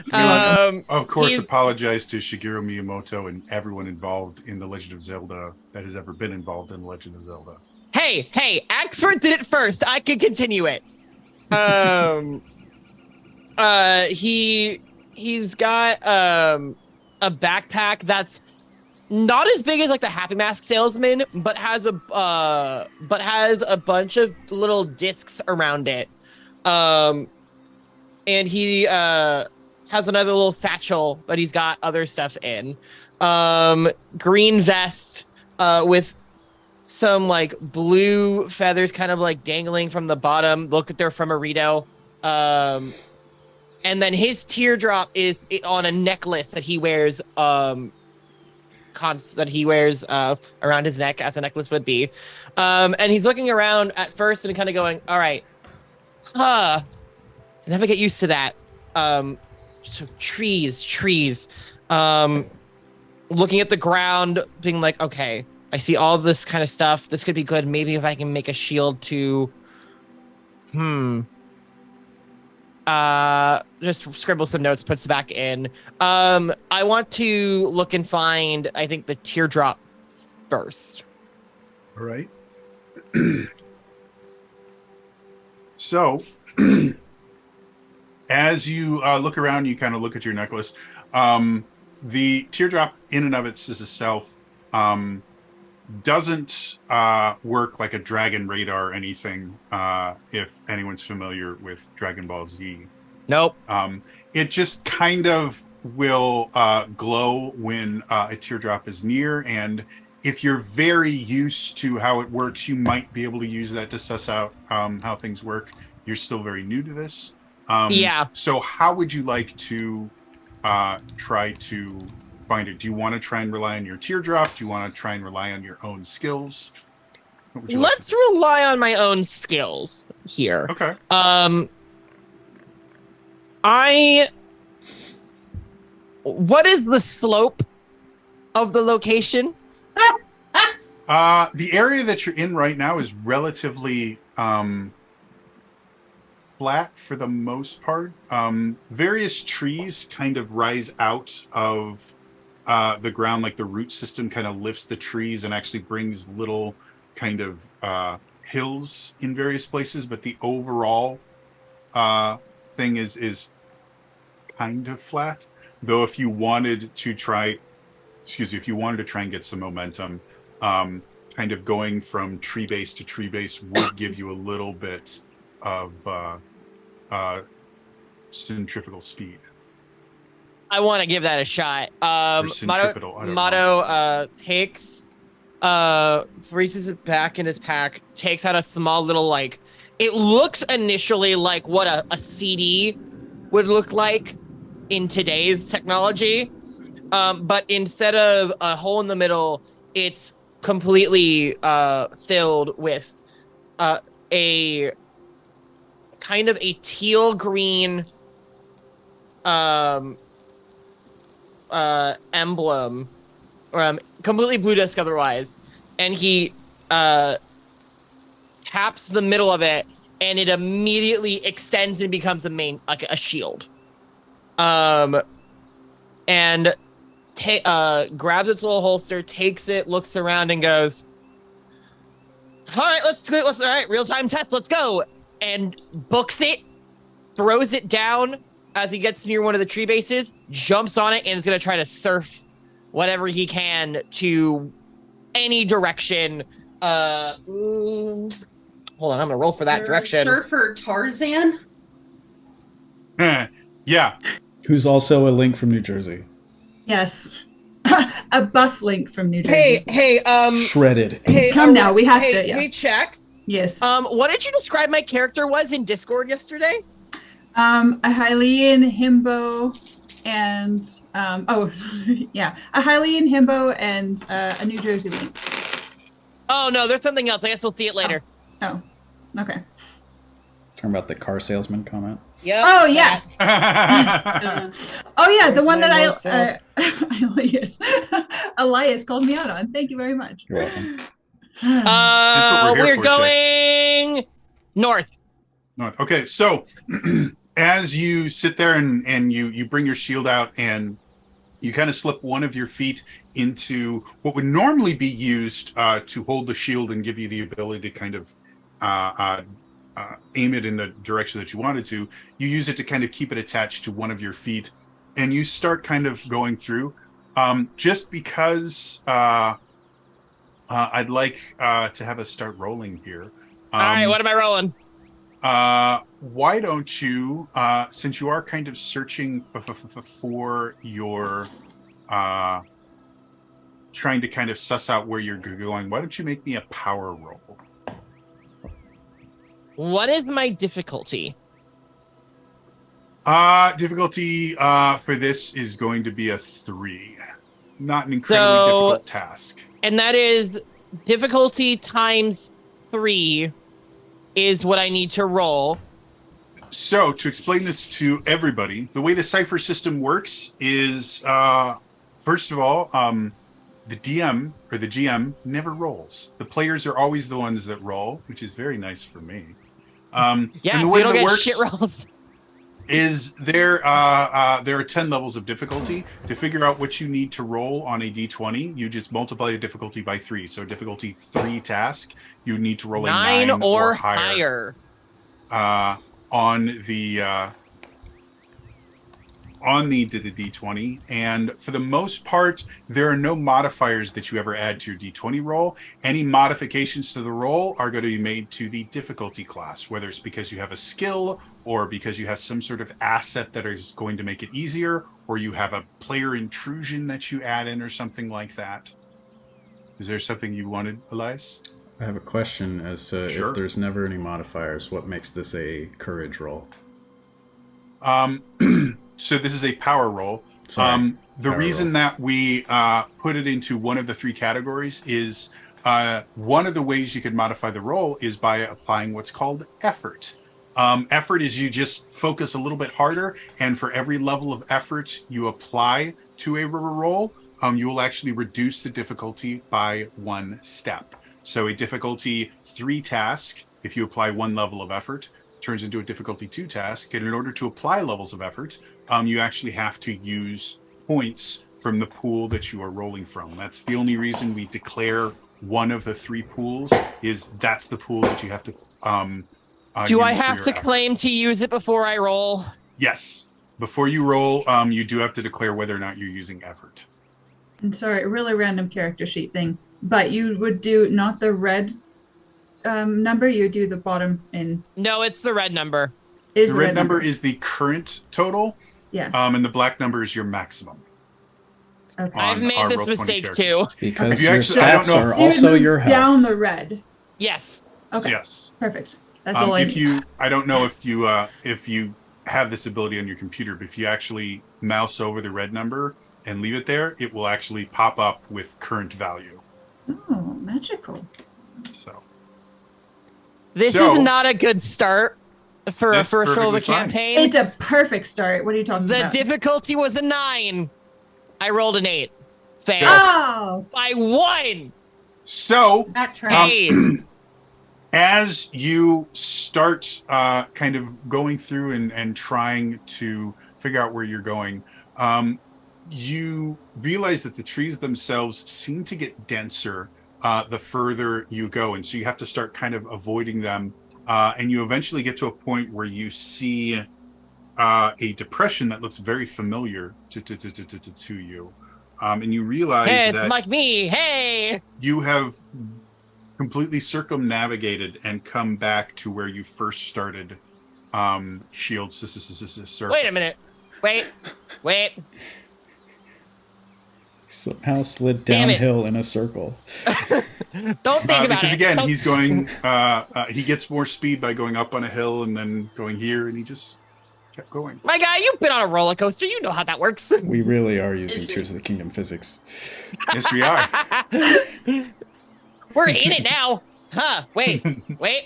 Of course, apologize to Shigeru Miyamoto and everyone involved in The Legend of Zelda that has ever been involved in The Legend of Zelda. Hey, Axford did it first. I can continue it. He's got a backpack that's not as big as like the Happy Mask salesman, but has a bunch of little discs around it. And he has another little satchel that he's got other stuff in. Green vest with some like blue feathers kind of like dangling from the bottom. Look at they're from Arito. And then his teardrop is on a necklace that he wears around his neck, as a necklace would be. And he's looking around at first and kind of going, all right, to never get used to that. So trees. Looking at the ground, being like, okay, I see all this kind of stuff. This could be good. Maybe if I can make a shield to, just scribble some notes, puts it back in. I want to look and find, I think, the teardrop first. All right. So, as you look around, you kind of look at your necklace. The teardrop in and of itself doesn't work like a dragon radar or anything, if anyone's familiar with Dragon Ball Z. Nope. It just kind of will glow when a teardrop is near, and if you're very used to how it works, you might be able to use that to suss out how things work. You're still very new to this. Yeah. So how would you like to try to find it? Do you want to try and rely on your teardrop? Do you want to try and rely on your own skills? Let's rely on my own skills here. Okay. What is the slope of the location? The area that you're in right now is relatively flat for the most part. Various trees kind of rise out of the ground, like the root system kind of lifts the trees and actually brings little kind of hills in various places, but the overall thing is kind of flat. Though if you wanted to try and get some momentum, kind of going from tree base to tree base would give you a little bit of centrifugal speed. I want to give that a shot. Motto takes reaches it back in his pack, takes out a small little, like, it looks initially like what a CD would look like in today's technology. But instead of a hole in the middle, it's completely filled with a kind of a teal green emblem, completely blue disc otherwise, and he taps the middle of it, and it immediately extends and becomes a shield. And grabs its little holster, takes it, looks around, and goes, "All right, all right, real-time test, let's go," and books it, throws it down as he gets near one of the tree bases, jumps on it, and is going to try to surf whatever he can to any direction. Hold on, I'm going to roll for that direction. Surfer Tarzan? Yeah. Who's also a Link from New Jersey. Yes. A buff Link from New Jersey. Hey, shredded. Hey, come now, we have to. Yeah. Hey, Chex. Yes. What did you describe my character was in Discord yesterday? A Hylian himbo and a Hylian himbo and a New Jersey Link. Oh no, there's something else. I guess we'll see it later. Oh. Okay. Talking about the car salesman comment. Yeah. Oh yeah. Oh yeah, the one that Elias called me out on. Thank you very much. You're welcome. We're going north. North. Okay, so as you sit there and you bring your shield out and you kind of slip one of your feet into what would normally be used to hold the shield and give you the ability to kind of aim it in the direction that you wanted to, you use it to kind of keep it attached to one of your feet, and you start kind of going through. Just because I'd like to have us start rolling here. All right, what am I rolling? Why don't you, since you are kind of searching for your, trying to kind of suss out where you're going, why don't you make me a power roll? What is my difficulty? Difficulty for this is going to be a 3. Not an incredibly difficult task. And that is difficulty times 3 is what I need to roll. So, to explain this to everybody, the way the cipher system works is, first of all, the DM or the GM never rolls. The players are always the ones that roll, which is very nice for me. Yeah, and the so way you don't that get works shit rolls. Is there are 10 levels of difficulty. To figure out what you need to roll on a d20, you just multiply the difficulty by 3. So difficulty 3 task, you need to roll a 9 or higher. On the d20, and for the most part, there are no modifiers that you ever add to your d20 roll. Any modifications to the roll are going to be made to the difficulty class, whether it's because you have a skill or because you have some sort of asset that is going to make it easier, or you have a player intrusion that you add in or something like that. Is there something you wanted, Elias? I have a question as to if there's never any modifiers, what makes this a courage roll? So this is a power roll. The reason that we put it into one of the 3 categories is one of the ways you could modify the roll is by applying what's called effort. Effort is you just focus a little bit harder, and for every level of effort you apply to a roll, you will actually reduce the difficulty by 1 step. So a difficulty 3 task, if you apply 1 level of effort, turns into a difficulty 2 task. And in order to apply levels of effort, you actually have to use points from the pool that you are rolling from. That's the only reason we declare one of the 3 pools, is that's the pool that you have to do I have to claim to use it before I roll? Yes. Before you roll, you do have to declare whether or not you're using effort. And sorry, a really random character sheet thing, but you would do not the red number, you do the bottom in. No, it's the red number. The red number is the current total. Yeah. And the black number is your maximum. Okay. I've made this mistake too. Because if you your actually, I don't stats know are if, also your health. Down the red. Yes. Okay. yes. Perfect. That's all I need. I don't know if you have this ability on your computer, but if you actually mouse over the red number and leave it there, it will actually pop up with current value. Oh, magical. So this is not a good start for a first roll of the campaign. It's a perfect start. What are you talking about? The difficulty was a 9. I rolled an 8. Fail. Oh! By 1. So as you start kind of going through and trying to figure out where you're going, you realize that the trees themselves seem to get denser the further you go. And so you have to start kind of avoiding them. And you eventually get to a point where you see a depression that looks very familiar to you. And you realize it's that like me. Hey, you have completely circumnavigated and come back to where you first started shield surfing. Wait a minute. Wait. Somehow slid downhill in a circle. Don't think about it. Because again, he's going, he gets more speed by going up on a hill and then going here, and he just kept going. My guy, you've been on a roller coaster. You know how that works. We really are using Tears of the Kingdom physics. Yes, we are. We're in it now. Huh, wait.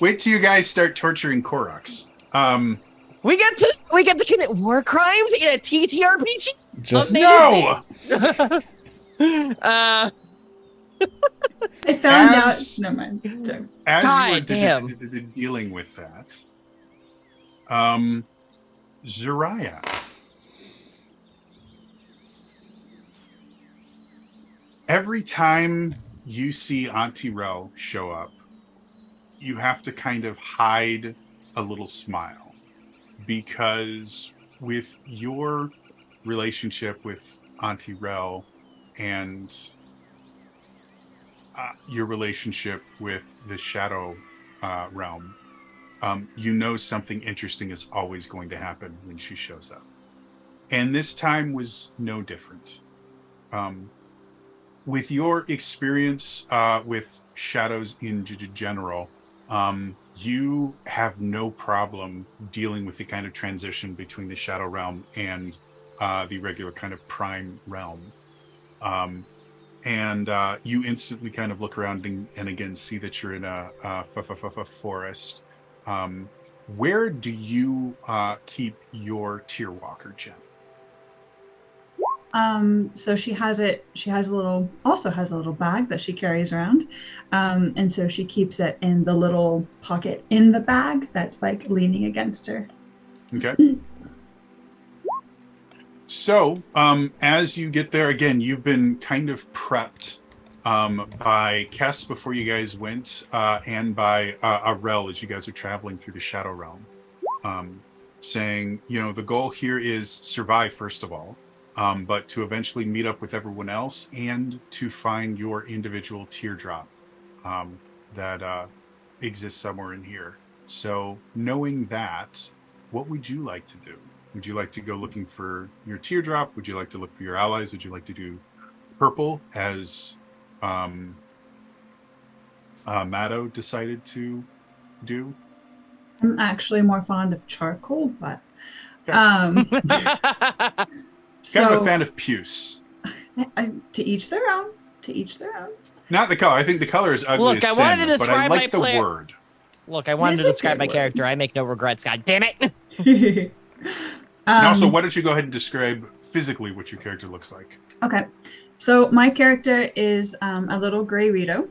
Wait till you guys start torturing Koroks. We get to commit war crimes in a TTRPG? Just no! I found out. Never mind. As God you damn. were dealing with that, Zariah. Every time you see Auntie Rel show up, you have to kind of hide a little smile, because with your relationship with Auntie Rel and your relationship with the Shadow Realm, you know something interesting is always going to happen when she shows up. And this time was no different. With your experience with shadows in general, you have no problem dealing with the kind of transition between the Shadow Realm and the regular kind of Prime Realm. And you instantly kind of look around and again see that you're in a forest. Where do you keep your Tearwalker gem? So she has a little bag that she carries around. And so she keeps it in the little pocket in the bag that's like leaning against her. Okay. So, as you get there, again, you've been kind of prepped by Kess before you guys went, and by Arel as you guys are traveling through the Shadow Realm, saying, the goal here is survive, first of all, but to eventually meet up with everyone else and to find your individual teardrop that exists somewhere in here. So, knowing that, what would you like to do? Would you like to go looking for your teardrop? Would you like to look for your allies? Would you like to do purple as Maddo decided to do? I'm actually more fond of charcoal, but so kind of a fan of puce. To each their own. To each their own. Not the color. I think the color is ugly as sin, but I like the word. Look, I wanted to describe my character. I make no regrets. God damn it. And also, why don't you go ahead and describe physically what your character looks like? Okay. So my character is a little gray Rito.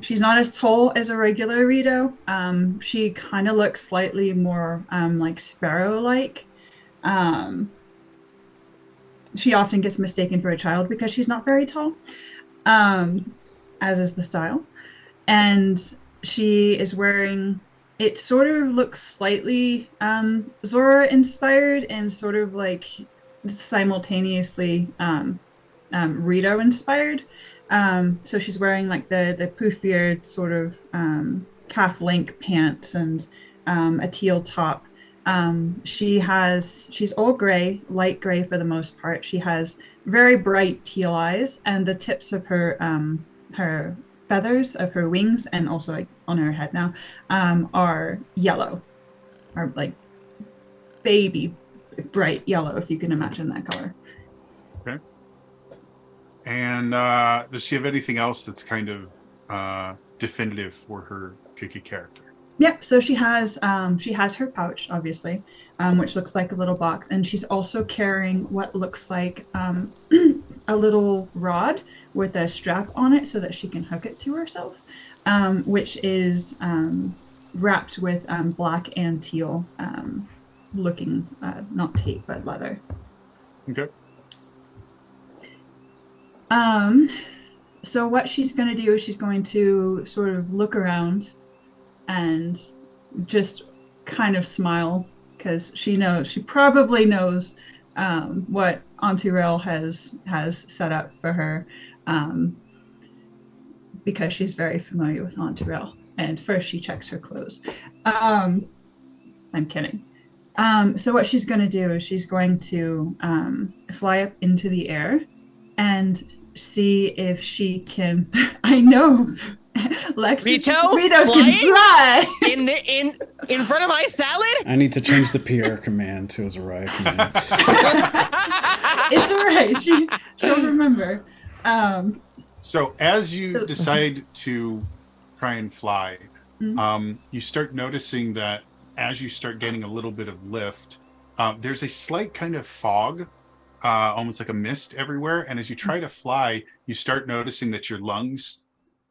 She's not as tall as a regular Rito. She kind of looks slightly more like sparrow-like. She often gets mistaken for a child because she's not very tall, as is the style. And she is wearing... It sort of looks slightly Zora inspired and sort of like simultaneously Rito inspired. So she's wearing like the poofier sort of calf length pants and a teal top. She's all gray, light gray for the most part. She has very bright teal eyes, and the tips of her feathers of her wings, and also like on her head now, are yellow, are like baby bright yellow, if you can imagine that color. Okay. And does she have anything else that's kind of definitive for her Kiki character? Yep. So she has her pouch, obviously, which looks like a little box, and she's also carrying what looks like a little rod with a strap on it so that she can hook it to herself, which is wrapped with black and teal looking, not tape, but leather. Okay. So what she's going to do is she's going to sort of look around and just kind of smile, because she probably knows what Auntie Rail has set up for her, because she's very familiar with Auntie Rail. And first she checks her clothes. I'm kidding. So what she's going to do is she's going to fly up into the air and see if she can. I know, Lex. Ritos can fly in front of my salad. I need to change the PR command to a Zarya command. It's all right. She'll remember. So as you decide to try and fly, you start noticing that as you start getting a little bit of lift, there's a slight kind of fog, almost like a mist everywhere. And as you try to fly, you start noticing that your lungs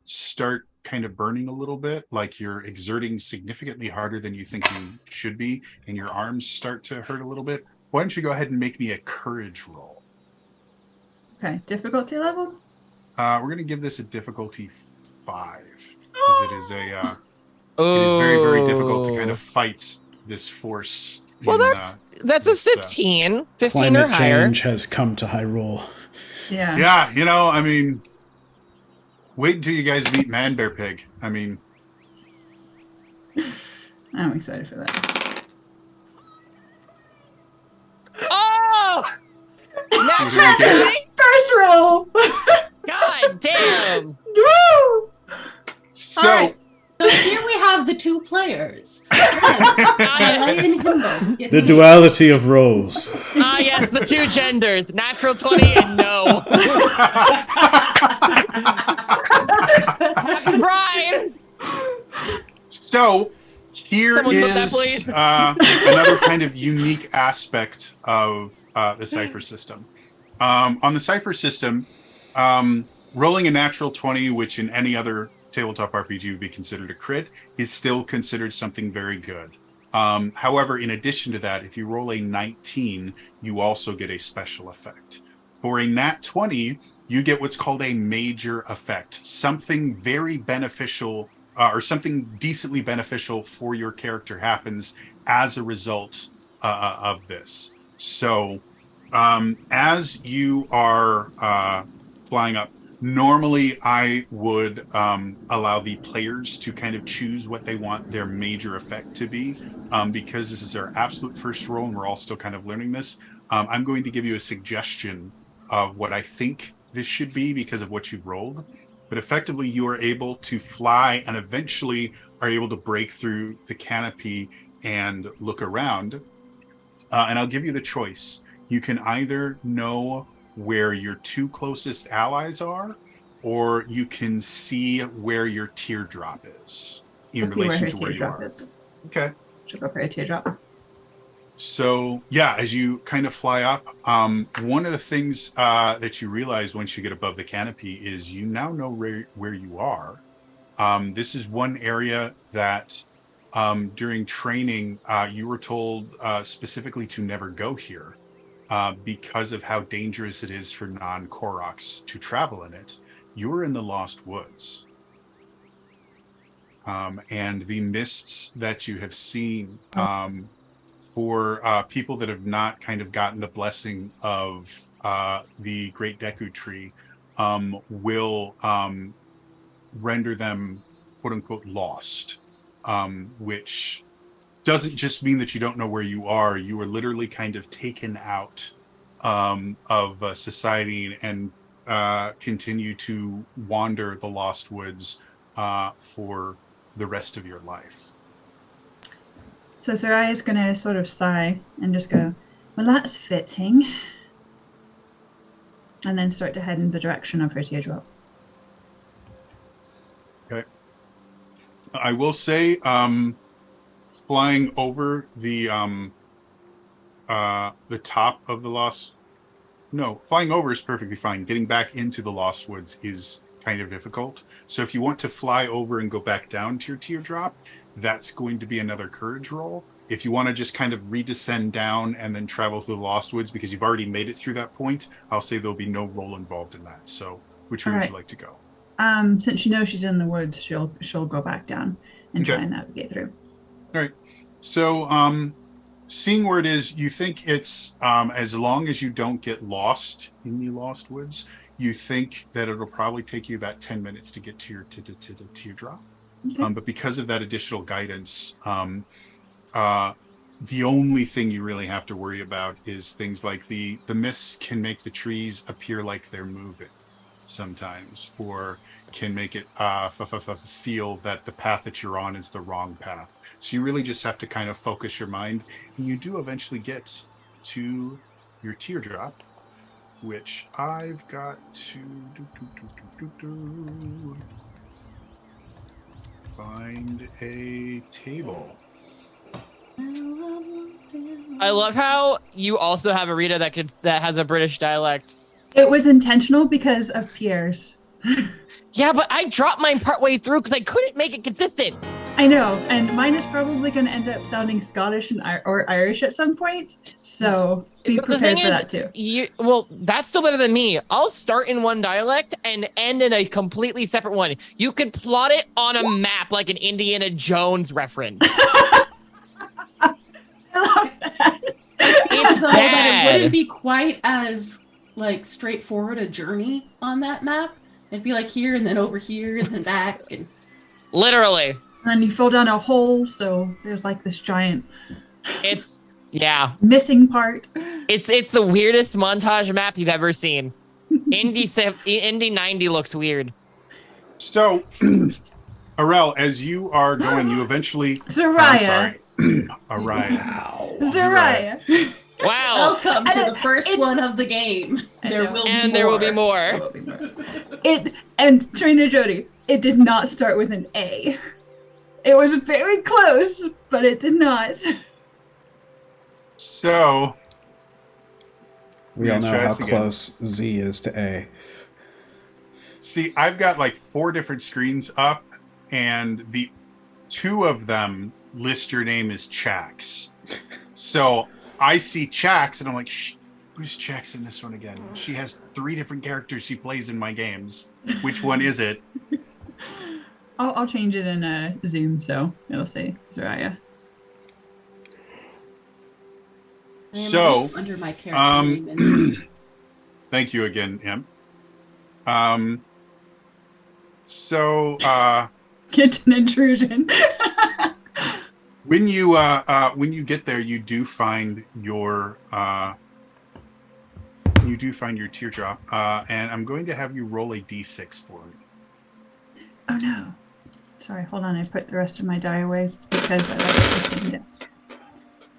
start kind of burning a little bit, like you're exerting significantly harder than you think you should be, and your arms start to hurt a little bit. Why don't you go ahead and make me a courage roll? Okay, difficulty level? We're going to give this a difficulty 5, because it is very, very difficult to kind of fight this force. Well, that's a 15. 15 Climate or higher. change has come to Hyrule. Yeah. Yeah, I mean, wait until you guys meet Merriam-Pigg. I mean, I'm excited for that. Oh! First roll! God damn! Woo! So, right. So here we have the two players. The duality of roles. Yes, the two genders. Natural 20 and no. Brian! So, here is another kind of unique aspect of the Cypher system. On the Cypher system, rolling a natural 20, which in any other tabletop RPG would be considered a crit, is still considered something very good. However, in addition to that, if you roll a 19, you also get a special effect. For a nat 20, you get what's called a major effect, something very beneficial or something decently beneficial for your character happens as a result of this. So as you are flying up, normally I would allow the players to kind of choose what they want their major effect to be. Because this is our absolute first roll and we're all still kind of learning this, I'm going to give you a suggestion of what I think this should be because of what you've rolled. But effectively, you are able to fly and eventually are able to break through the canopy and look around. And I'll give you the choice. You can either know where your two closest allies are, or you can see where your teardrop is in relation to where you are. Okay. Should go for a teardrop. So yeah, as you kind of fly up, one of the things that you realize once you get above the canopy is you now know where you are. This is one area that during training you were told specifically to never go here because of how dangerous it is for non-Koroks to travel in it. You're in the Lost Woods. And the mists that you have seen for people that have not kind of gotten the blessing of the Great Deku Tree will render them, quote unquote, lost, which doesn't just mean that you don't know where you are. You are literally kind of taken out of society and continue to wander the Lost Woods for the rest of your life. So Soraya's going to sort of sigh and just go, well, that's fitting. And then start to head in the direction of her teardrop. Okay. I will say, flying over the top of the Lost... No, flying over is perfectly fine. Getting back into the Lost Woods is kind of difficult. So if you want to fly over and go back down to your teardrop, that's going to be another courage roll. If you want to just kind of redescend down and then travel through the Lost Woods because you've already made it through that point, I'll say there'll be no roll involved in that. So which way would you like to go? Since you know she's in the woods, she'll go back down and try and navigate through. All right. So seeing where it is, you think it's as long as you don't get lost in the Lost Woods, you think that it'll probably take you about 10 minutes to get to your teardrop. Okay. But because of that additional guidance, the only thing you really have to worry about is things like the mists can make the trees appear like they're moving sometimes, or can make it feel that the path that you're on is the wrong path. So you really just have to kind of focus your mind, and you do eventually get to your teardrop, which I've got to find a table. I love how you also have a reader that has a British dialect. It was intentional because of Pierre's. Yeah, but I dropped mine partway through because I couldn't make it consistent. I know, and mine is probably going to end up sounding Scottish or Irish at some point, so be prepared for that too. Well, that's still better than me. I'll start in one dialect and end in a completely separate one. You could plot it on a map like an Indiana Jones reference. I love that. It's bad. It wouldn't be quite as straightforward a journey on that map. It'd be like here and then over here and then back and literally. And then you fall down a hole, so there's like this giant missing part. It's the weirdest montage map you've ever seen. Indy 90 looks weird. So Arel, as you are going, you eventually Zoraya. Wow. Zoraya. Wow. Welcome to the first one of the game. There will be more. And Trainer Jody, it did not start with an A. It was very close, but it did not. So we all know how close Z is to A. See, I've got like 4 different screens up, and the 2 of them list your name as Chax. So I see Chax, and I'm like, who's Chax in this one again? She has 3 different characters she plays in my games. Which one is it? I'll change it in Zoom, so it'll say Zoraya. So, under my character name. Thank you again, Em. Get an intrusion. When you get there, you do find your teardrop, and I'm going to have you roll a d6 for me. Oh no! Sorry, hold on. I put the rest of my die away because I like taking desk.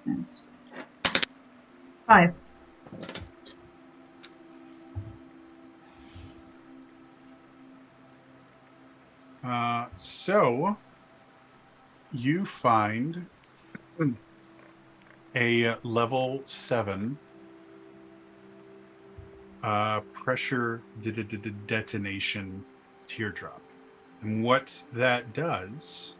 Nice. 5. So you find a level 7 pressure detonation teardrop. And what that does,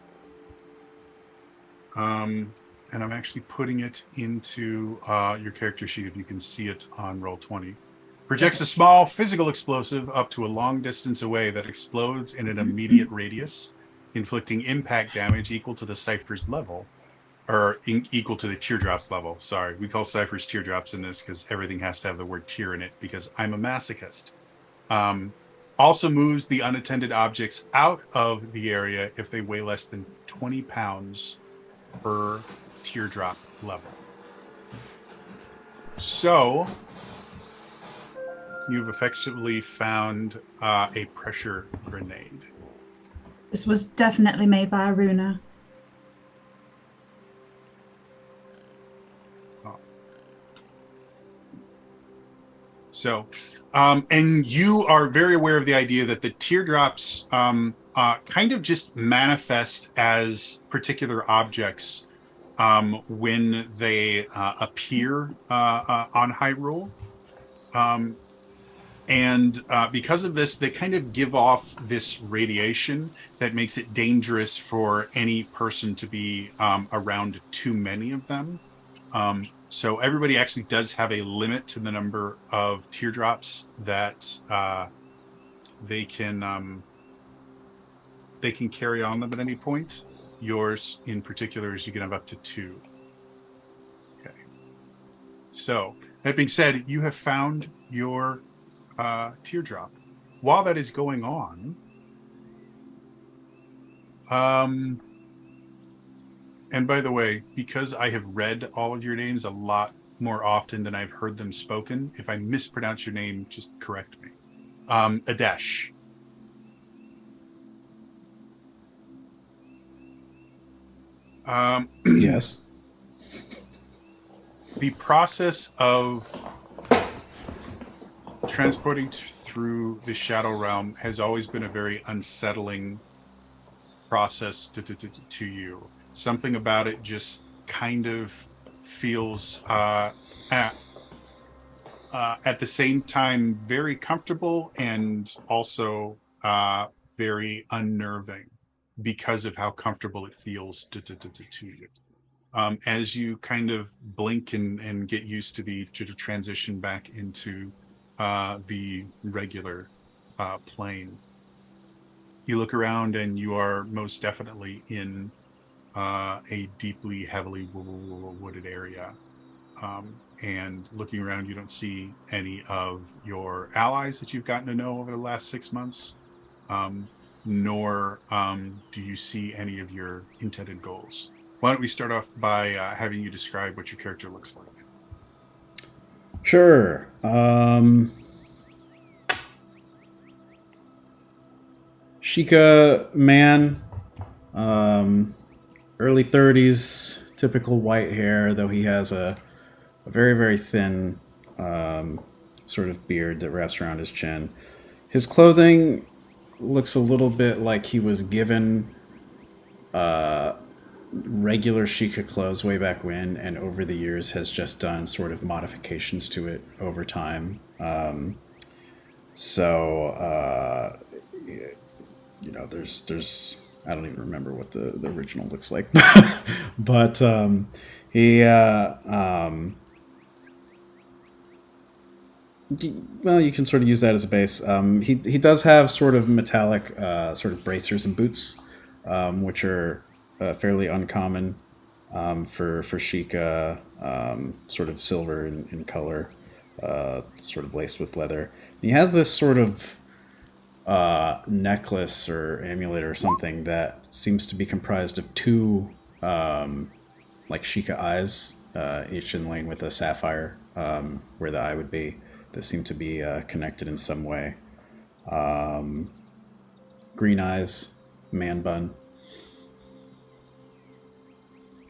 and I'm actually putting it into your character sheet if you can see it on Roll20. Projects a small physical explosive up to a long distance away that explodes in an immediate radius, inflicting impact damage equal to the cipher's level, or equal to the teardrop's level. Sorry, we call ciphers teardrops in this because everything has to have the word tear in it because I'm a masochist. Also moves the unattended objects out of the area if they weigh less than 20 pounds per teardrop level. So you've effectively found a pressure grenade. This was definitely made by Aruna. So, and you are very aware of the idea that the teardrops kind of just manifest as particular objects when they appear on Hyrule. And because of this, they kind of give off this radiation that makes it dangerous for any person to be around too many of them. So everybody actually does have a limit to the number of teardrops that they can carry on them at any point. Yours in particular is you can have up to 2. Okay. So that being said, you have found your teardrop. While that is going on, and by the way, because I have read all of your names a lot more often than I've heard them spoken, if I mispronounce your name, just correct me. Adesh. Yes. The process of transporting through the Shadow Realm has always been a very unsettling process to you. Something about it just kind of feels at the same time very comfortable and also very unnerving because of how comfortable it feels to you. As you kind of blink and get used to the transition back into the regular plane, you look around and you are most definitely in a deeply, heavily wooded area. And looking around, you don't see any of your allies that you've gotten to know over the last 6 months, nor do you see any of your intended goals. Why don't we start off by having you describe what your character looks like? Sure. Sheikah man, early 30s, typical white hair, though he has a very, very thin sort of beard that wraps around his chin. His clothing looks a little bit like he was given regular Sheikah clothes way back when, and over the years has just done sort of modifications to it over time. You know, there's I don't even remember what the original looks like, but he well, you can sort of use that as a base. He does have sort of metallic sort of bracers and boots, which are fairly uncommon for Sheikah, sort of silver in color, sort of laced with leather. He has this sort of necklace or amulet or something that seems to be comprised of 2 like Sheikah eyes, each inlaid with a sapphire where the eye would be, that seem to be connected in some way. Green eyes, man bun.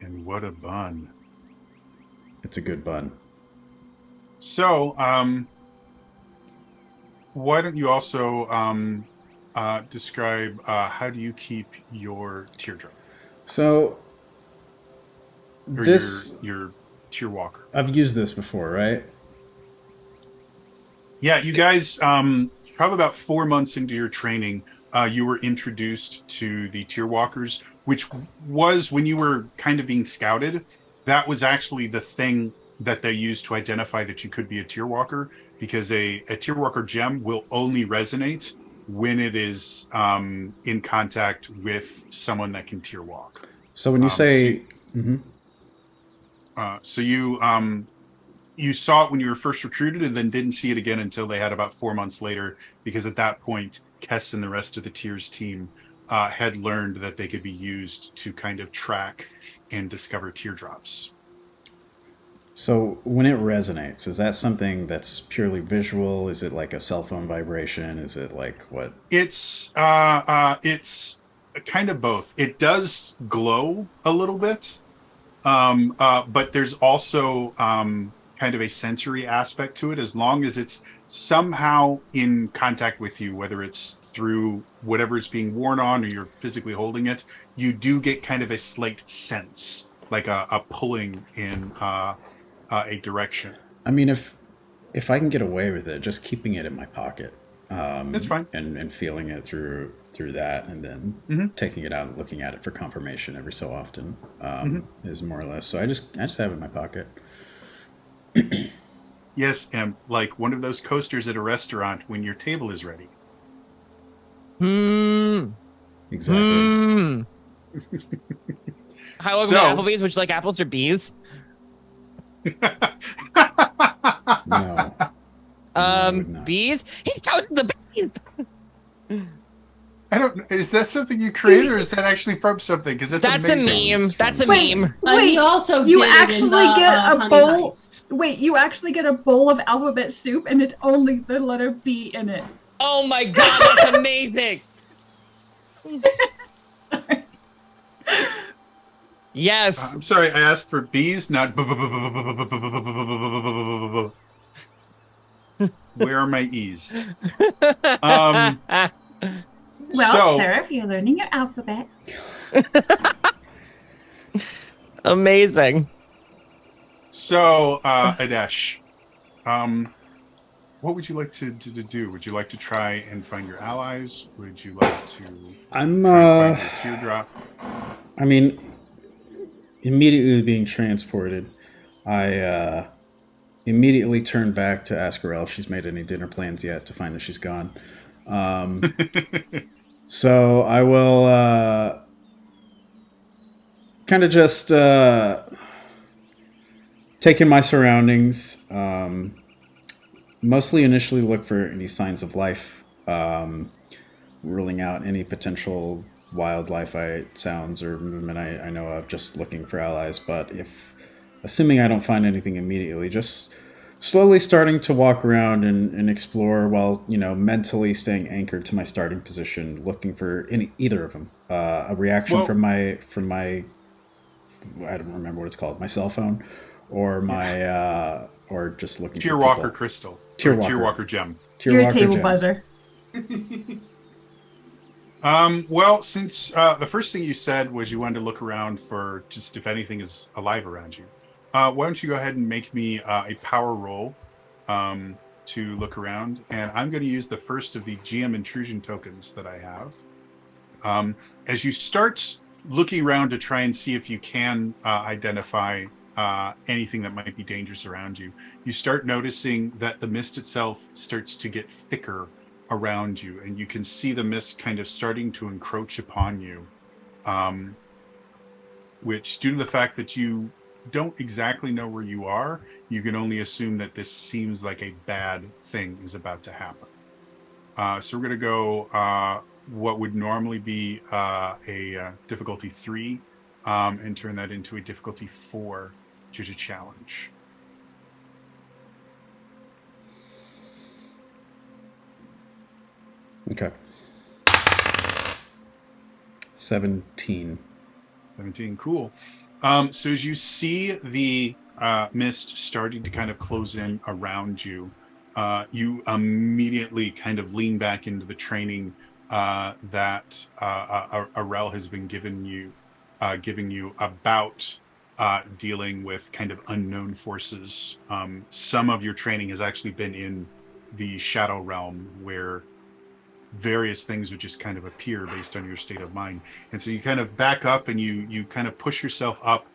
And what a bun. It's a good bun. So, why don't you also describe how do you keep your teardrop? So, or this your tear walker. I've used this before, right? Yeah, you guys, probably about 4 months into your training, you were introduced to the tear walkers, which was when you were kind of being scouted. That was actually the thing that they used to identify that you could be a tear walker, because a tear walker gem will only resonate when it is in contact with someone that can tear walk. So when you say, so you saw it when you were first recruited, and then didn't see it again until they had about 4 months later, because at that point, Kess and the rest of the Tears team had learned that they could be used to kind of track and discover teardrops. So when it resonates, is that something that's purely visual? Is it like a cell phone vibration? Is it like what? It's kind of both. It does glow a little bit, but there's also kind of a sensory aspect to it. As long as it's somehow in contact with you, whether it's through whatever it's being worn on or you're physically holding it, you do get kind of a slight sense, like a pulling in a direction. I mean, if I can get away with it, just keeping it in my pocket, that's fine, and feeling it through that, and then taking it out and looking at it for confirmation every so often is more or less. So I just have it in my pocket. Yes, and like one of those coasters at a restaurant when your table is ready. Exactly. Hi, welcome to Applebee's. Would you like apples or bees? No. Bees? He's toasting the bees! I don't. Is that something you created, or is that actually from something? Because that's amazing. A meme. That's a meme. Wait, you also you did actually get a Honey bowl. Heist. Wait, you actually get a bowl of alphabet soup, and it's only the letter B in it. Oh my god, that's amazing! Yes. I'm sorry, I asked for bees, not. Where are my E's? Well, sir, if you're learning your alphabet. Amazing. So, Adesh, what would you like to do? Would you like to try and find your allies? Would you like to try and find your teardrop? I mean, immediately being transported, I immediately turned back to ask her if she's made any dinner plans yet, to find that she's gone. So I will kind of just take in my surroundings, mostly initially look for any signs of life, ruling out any potential wildlife sounds or movement I know of, just looking for allies. But assuming I don't find anything immediately, just slowly starting to walk around and explore while, mentally staying anchored to my starting position, looking for either of them. A reaction from my I don't remember what it's called, my cell phone, or my or just looking Tear Walker crystal. Tear Walker gem. Your table buzzer. Well, since the first thing you said was you wanted to look around for just if anything is alive around you, why don't you go ahead and make me a power roll to look around, and I'm going to use the first of the GM intrusion tokens that I have. As you start looking around to try and see if you can identify anything that might be dangerous around you, you start noticing that the mist itself starts to get thicker around you, and you can see the mist kind of starting to encroach upon you, which, due to the fact that you don't exactly know where you are, you can only assume that this seems like a bad thing is about to happen. So we're going to go what would normally be a difficulty 3 and turn that into a difficulty 4 due to challenge. Okay. 17. 17, cool. So as you see the mist starting to kind of close in around you, you immediately kind of lean back into the training that Arel has been giving you about dealing with kind of unknown forces. Some of your training has actually been in the shadow realm, where various things would just kind of appear based on your state of mind. And so you kind of back up and you kind of push yourself up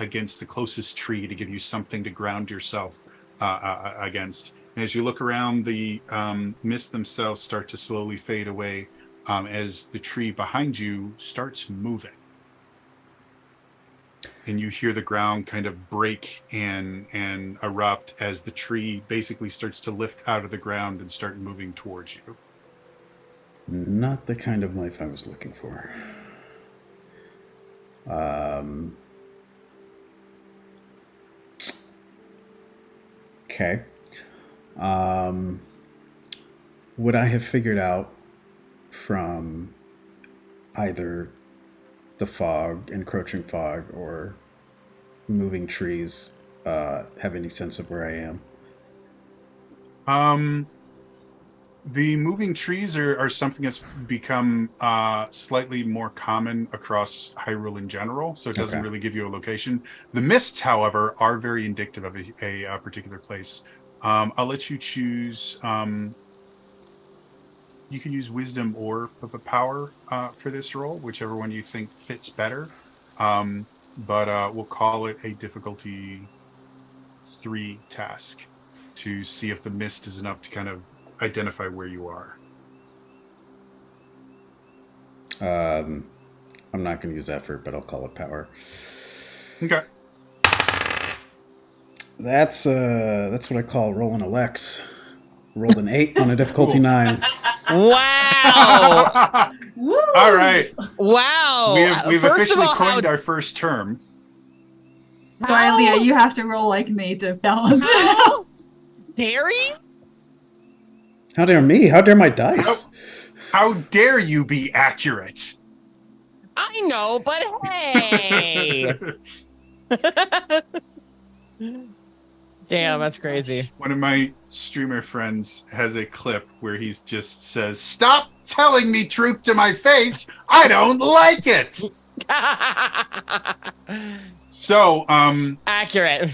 against the closest tree to give you something to ground yourself against. And as you look around, the mist themselves start to slowly fade away as the tree behind you starts moving. And you hear the ground kind of break and erupt as the tree basically starts to lift out of the ground and start moving towards you. Not the kind of life I was looking for. Okay. Would I have figured out from either the fog, encroaching fog, or moving trees, have any sense of where I am? The moving trees are something that's become slightly more common across Hyrule in general, so it doesn't really give you a location. The mists, however, are very indicative of a particular place. I'll let you choose. You can use wisdom or the power for this role, whichever one you think fits better. But we'll call it a difficulty 3 task to see if the mist is enough to kind of identify where you are. I'm not going to use effort, but I'll call it power. Okay. That's what I call rolling a Lex. Rolled an 8 on a difficulty 9. Wow! All right. Wow! We've officially coined our first term. So, Leah, you have to roll like me to balance it. Dare you? How dare me? How dare my dice? How dare you be accurate? I know, but hey! Damn, that's crazy. One of my streamer friends has a clip where he just says, "Stop telling me truth to my face. I don't like it." So, accurate.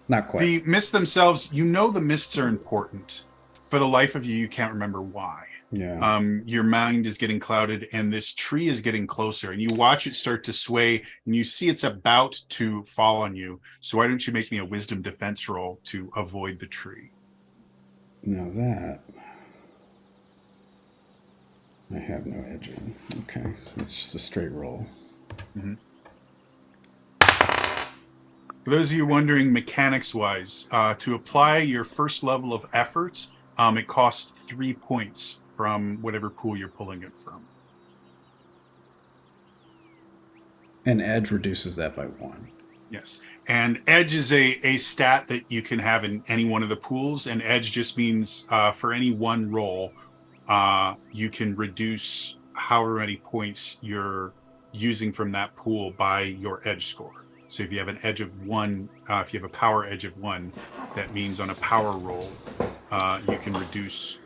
Not quite. The mists themselves, the mists are important. For the life of you, you can't remember why. Yeah. Your mind is getting clouded, and this tree is getting closer, and you watch it start to sway, and you see it's about to fall on you. So why don't you make me a wisdom defense roll to avoid the tree? Now that I have no edge in. Okay, so that's just a straight roll. Mm-hmm. For those of you wondering, mechanics-wise, to apply your first level of effort, it costs 3 points from whatever pool you're pulling it from. And edge reduces that by 1. Yes. And edge is a stat that you can have in any one of the pools, and edge just means for any one roll, you can reduce however many points you're using from that pool by your edge score. So if you have an edge of 1, if you have a power edge of 1, that means on a power roll, you can reduce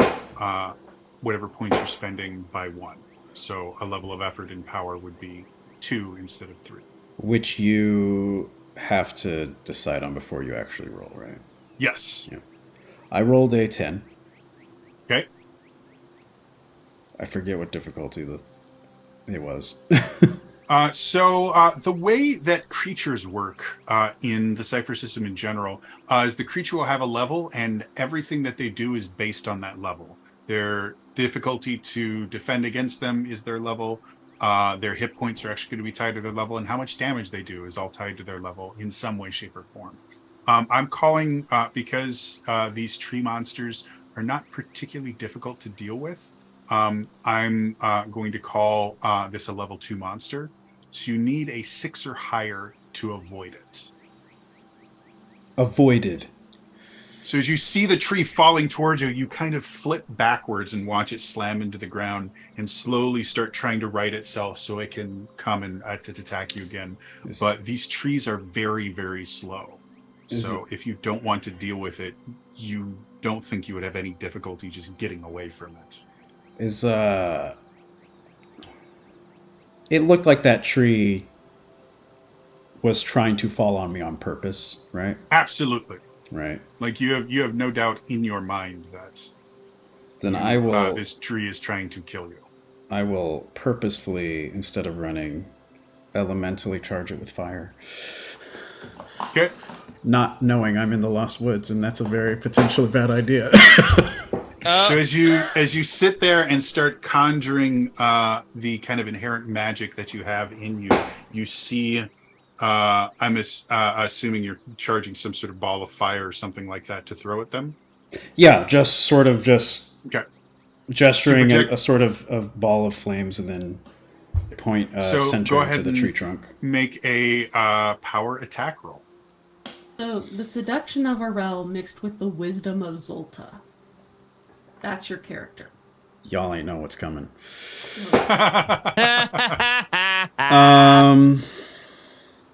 whatever points you're spending by 1. So a level of effort in power would be 2 instead of 3. Which you have to decide on before you actually roll, right? Yes. Yeah. I rolled a 10. Okay. I forget what difficulty it was. So the way that creatures work in the Cypher system in general is the creature will have a level, and everything that they do is based on that level. Their difficulty to defend against them is their level. Their hit points are actually going to be tied to their level, and how much damage they do is all tied to their level in some way, shape, or form. I'm calling, because these tree monsters are not particularly difficult to deal with, I'm going to call this a level 2 monster. So you need a 6 or higher to avoid it. Avoided. So as you see the tree falling towards you, you kind of flip backwards and watch it slam into the ground and slowly start trying to right itself so it can come and to attack you again. But these trees are very, very slow. So if you don't want to deal with it, you don't think you would have any difficulty just getting away from it. It looked like that tree was trying to fall on me on purpose, right? Absolutely. Right. Like you have no doubt in your mind that then I will this tree is trying to kill you. I will purposefully, instead of running, elementally charge it with fire. Okay. Not knowing I'm in the Lost Woods, and that's a very potentially bad idea. So as you sit there and start conjuring the kind of inherent magic that you have in you, you see. I'm assuming you're charging some sort of ball of fire or something like that to throw at them. Yeah, just. Okay. gesturing a sort of ball of flames and then point center to the tree trunk. Make a power attack roll. So the seduction of Arel mixed with the wisdom of Zolta. That's your character. Y'all ain't know what's coming.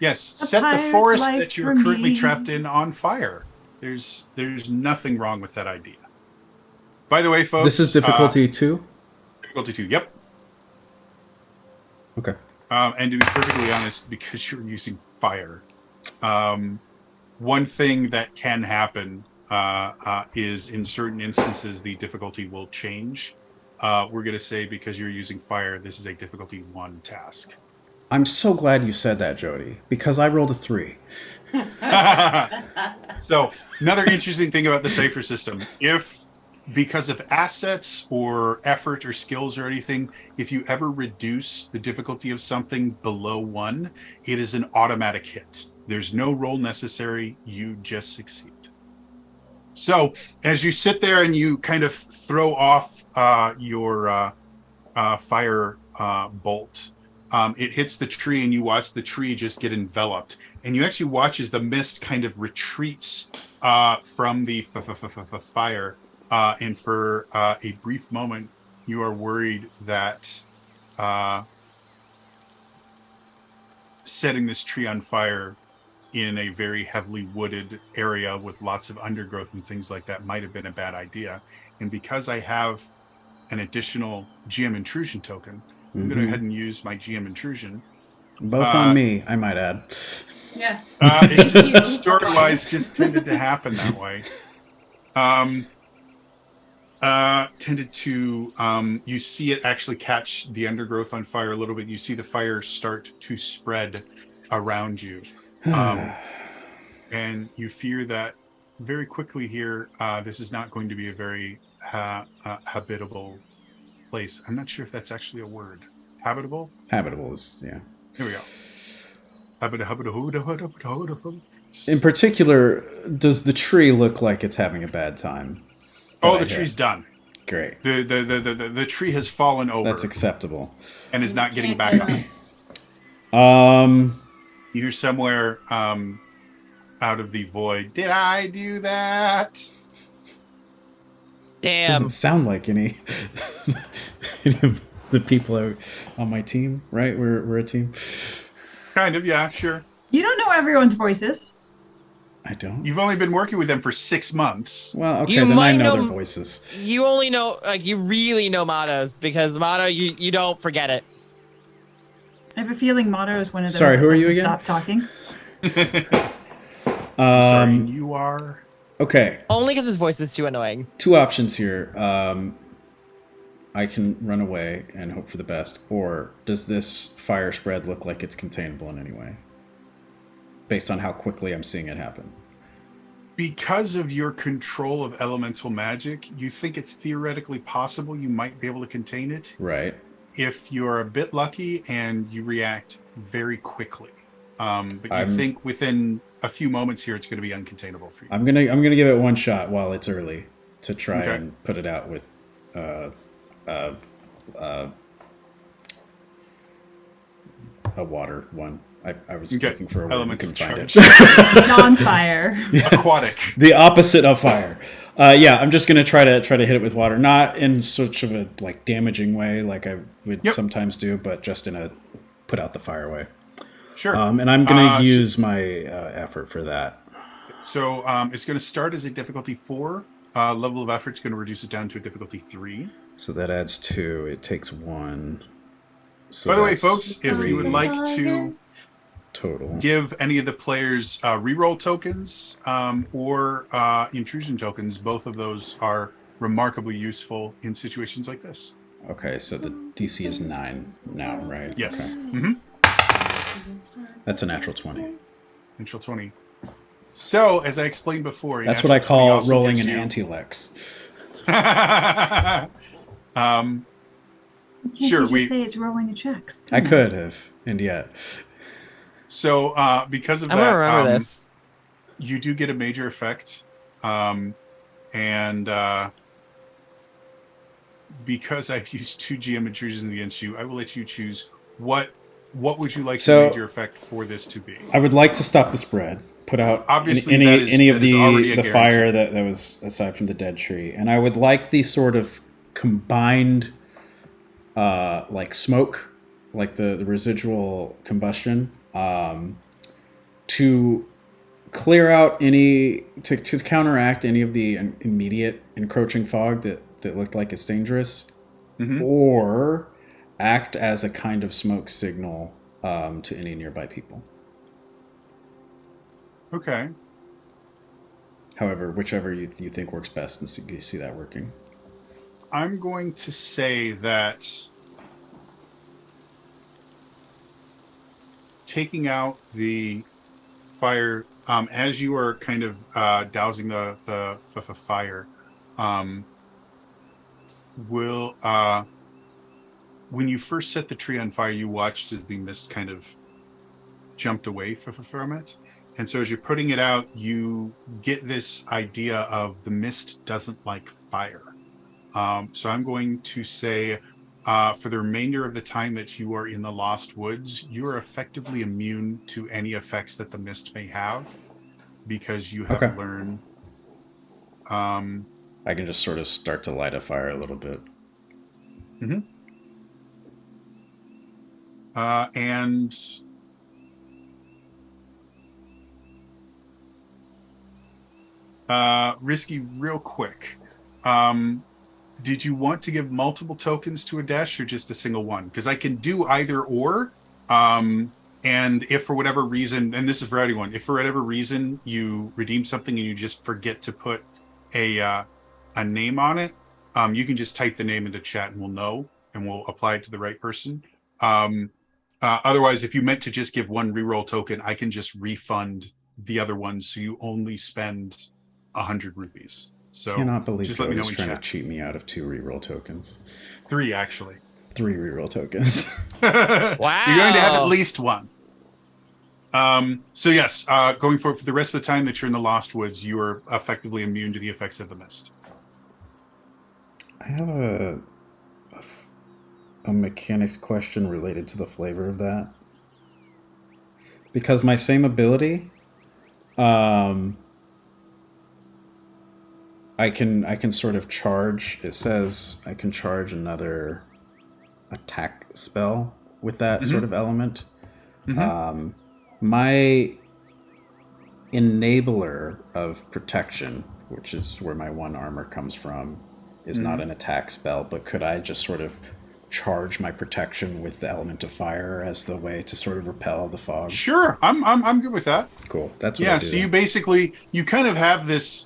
Yes, set the forest that you are currently trapped in on fire. There's nothing wrong with that idea. By the way, folks, this is difficulty 2? Difficulty 2, yep. Okay. And to be perfectly honest, because you're using fire, one thing that can happen is in certain instances the difficulty will change. We're going to say because you're using fire, this is a difficulty 1 task. I'm so glad you said that, Jody, because I rolled a 3. So another interesting thing about the Cypher system, if because of assets or effort or skills or anything, if you ever reduce the difficulty of something below 1, it is an automatic hit. There's no roll necessary. You just succeed. So as you sit there and you kind of throw off your fire bolt, it hits the tree and you watch the tree just get enveloped. And you actually watch as the mist kind of retreats from the fire. And for a brief moment, you are worried that setting this tree on fire in a very heavily wooded area with lots of undergrowth and things like that might have been a bad idea. And because I have an additional GM intrusion token, I'm going to go ahead and use my GM intrusion. Both on me, I might add. Yeah. It just story-wise just tended to happen that way. Tended to, you see it actually catch the undergrowth on fire a little bit. You see the fire start to spread around you. And you fear that very quickly here, this is not going to be a very habitable place. I'm not sure if that's actually a word. Habitable? Habitable is, yeah. Here we go. In particular, does the tree look like it's having a bad time? Oh, the tree's done. Great. The tree has fallen over. That's acceptable. And is not getting back up. You hear somewhere out of the void, did I do that? Damn. Doesn't sound like any the people on my team, right? We're a team. Kind of, yeah, sure. You don't know everyone's voices. I don't. You've only been working with them for 6 months. Well, okay, then I know their voices. You only know, like, you really know Motto's, because Motto, you don't forget it. I have a feeling Motto is one of those. Sorry, who are you again? Stop talking. Sorry, you are. Okay. Only because his voice is too annoying. 2 options here. I can run away and hope for the best, or does this fire spread look like it's containable in any way? Based on how quickly I'm seeing it happen. Because of your control of elemental magic, you think it's theoretically possible you might be able to contain it. Right. If you're a bit lucky and you react very quickly. But you think within a few moments here, it's going to be uncontainable for you. I'm gonna give it one shot while it's early to try and put it out with a water one. I was looking for a word and couldn't find it. Non-fire. Aquatic. The opposite of fire. Yeah, I'm just gonna try to hit it with water, not in such of a like damaging way like I would sometimes do, but just in a put out the fire way. Sure. And I'm gonna use my effort for that. So it's gonna start as a difficulty 4. Level of effort is gonna reduce it down to a difficulty 3. So that adds 2. It takes 1. So by the way, folks, if you would like to total give any of the players reroll tokens or intrusion tokens, both of those are remarkably useful in situations like this. Okay, so the DC is 9 now, right? Yes. Okay. Mm-hmm. That's a natural 20. Natural 20. So, as I explained before, that's what I call rolling an anti-lex. Can't Sure. You just say it's rolling a checks. I could have, and yet. So, because of I'm that, gonna remember this. You do get a major effect, and because I've used 2 GM intrusions against you, I will let you choose what would you like the major effect for this to be. I would like to stop the spread. Put out obviously any of the fire that was aside from the dead tree, and I would like the sort of combined like smoke, like the residual combustion, to clear out to counteract any of the immediate encroaching fog that looked like it's dangerous, or act as a kind of smoke signal to any nearby people. Okay. However, whichever you think works best, and you see that working. I'm going to say that taking out the fire, as you are kind of dousing the fire, will when you first set the tree on fire, you watched as the mist kind of jumped away from it. And so as you're putting it out, you get this idea of the mist doesn't like fire. So I'm going to say for the remainder of the time that you are in the Lost Woods, you are effectively immune to any effects that the mist may have because you have learned. I can just sort of start to light a fire a little bit. And Risky, real quick. Did you want to give multiple tokens to a dash or just a single one? Because I can do either or. And if for whatever reason, and this is for anyone, if for whatever reason you redeem something and you just forget to put a name on it, you can just type the name into chat and we'll know and we'll apply it to the right person. Otherwise, if you meant to just give one reroll token, I can just refund the other ones so you only spend 100 rupees. So cannot believe just let me know he's trying to cheat me out of 2 reroll tokens. 3 actually. 3 reroll tokens. Wow. You're going to have at least one. So yes, going forward for the rest of the time that you're in the Lost Woods, you are effectively immune to the effects of the mist. I have a mechanics question related to the flavor of that. Because my same ability, I can sort of charge. It says I can charge another attack spell with that sort of element. My enabler of protection, which is where my 1 armor comes from, is not an attack spell, but could I just sort of charge my protection with the element of fire as the way to sort of repel the fog? Sure, I'm good with that. Cool. That's what I do. So you kind of have this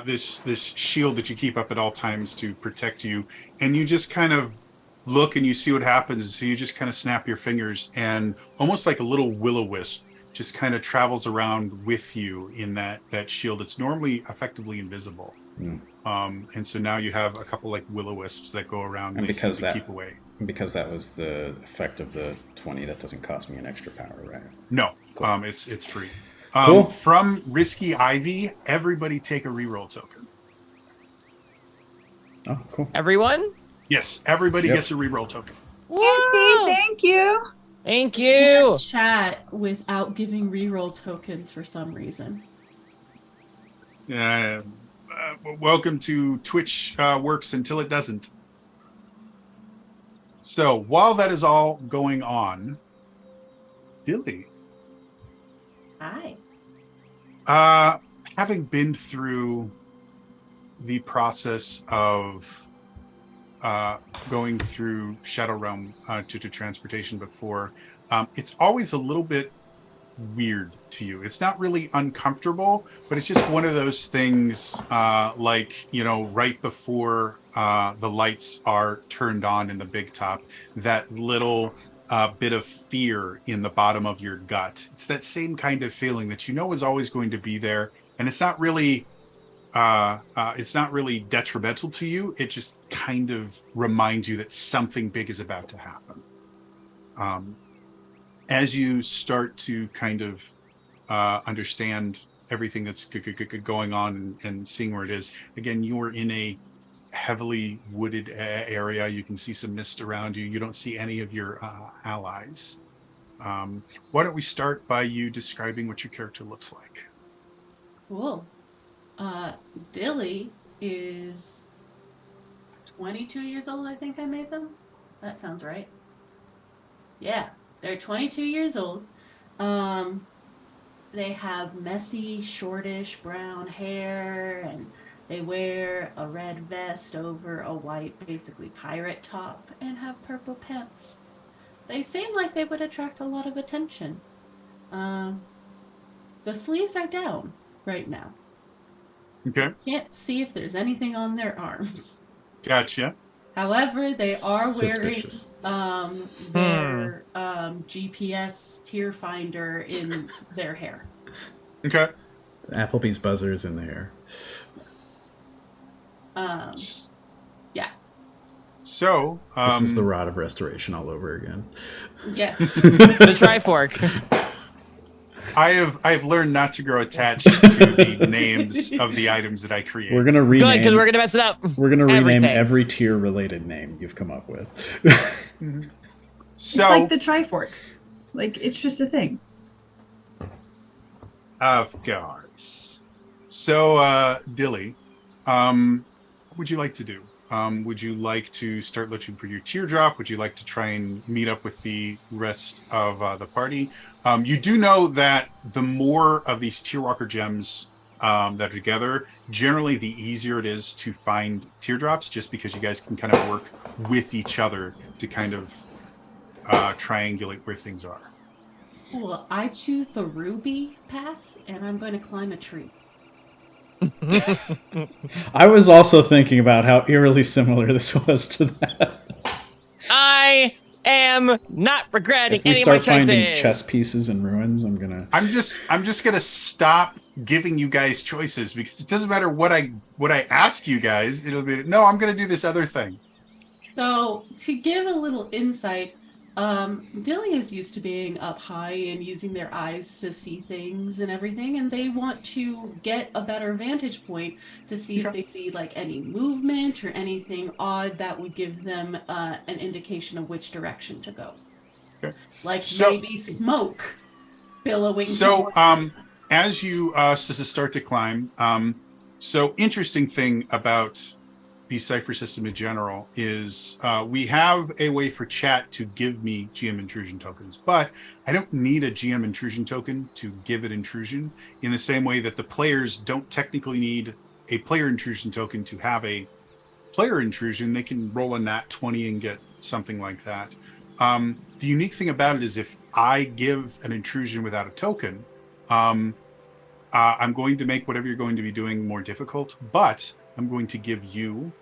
this shield that you keep up at all times to protect you, and you just kind of look and you see what happens. So you just kind of snap your fingers, and almost like a little will-o-wisp just kind of travels around with you in that shield that's normally effectively invisible. And so now you have a couple like will-o-wisps that go around and keep away. Because that was the effect of the 20, that doesn't cost me an extra power, right? No, cool. It's free. Cool. From Risky Ivy, everybody take a reroll token. Oh, cool. Everyone? Yes, everybody gets a reroll token. Auntie, thank you. Thank you. Chat without giving reroll tokens for some reason. Welcome to Twitch works until it doesn't. So while that is all going on, Dilly. Hi. Having been through the process of going through Shadow Realm to transportation before, it's always a little bit weird to you. It's not really uncomfortable, but it's just one of those things right before the lights are turned on in the big top, that little bit of fear in the bottom of your gut. It's that same kind of feeling that you know is always going to be there, and it's not really detrimental to you. It just kind of reminds you that something big is about to happen. As you start to kind of understand everything that's going on and seeing where it is, again, you're in a heavily wooded area. You can see some mist around you. You don't see any of your allies. Why don't we start by you describing what your character looks like? Cool. Dilly is 22 years old, I think I made them. That sounds right. Yeah, they're 22 years old. They have messy, shortish brown hair, and they wear a red vest over a white, basically pirate top, and have purple pants. They seem like they would attract a lot of attention. The sleeves are down right now. Okay. Can't see if there's anything on their arms. Gotcha. However, they are wearing Suspicious. their GPS tear finder in their hair. Okay. Applebee's buzzer is in the air. Yeah. So This is the Rod of Restoration all over again. Yes. The Trifork. I have learned not to grow attached to the names of the items that I create. We're gonna rename. Good, because we're gonna mess it up. We're gonna rename Everything. every tier-related name you've come up with. So, It's like the Trifork. Like, it's just a thing. of course. So, Dilly, what would you like to do? Would you like to start looking for your teardrop? Would you like to try and meet up with the rest of the party? You do know that the more of these Tearwalker gems that are together, generally the easier it is to find teardrops, just because you guys can kind of work with each other to kind of triangulate where things are. Well, I choose the ruby path, and I'm going to climb a tree. I was also thinking about how eerily similar this was to that. I am not regretting If we any of my start finding choices. chess pieces in ruins, I'm I'm just gonna stop giving you guys choices, because it doesn't matter what I ask you guys. It'll be, no, I'm gonna do this other thing. So, to give a little insight, Dilly is used to being up high and using their eyes to see things and everything, and they want to get a better vantage point to see if they see like any movement or anything odd that would give them an indication of which direction to go. Okay. Like So- maybe smoke billowing. So, towards as you start to climb, so interesting thing about the Cypher system in general is we have a way for chat to give me GM intrusion tokens, but I don't need a GM intrusion token to give it intrusion, in the same way that the players don't technically need a player intrusion token to have a player intrusion. They can roll a nat 20 and get something like that. The unique thing about it is if I give an intrusion without a token, I'm going to make whatever you're going to be doing more difficult, but I'm going to give you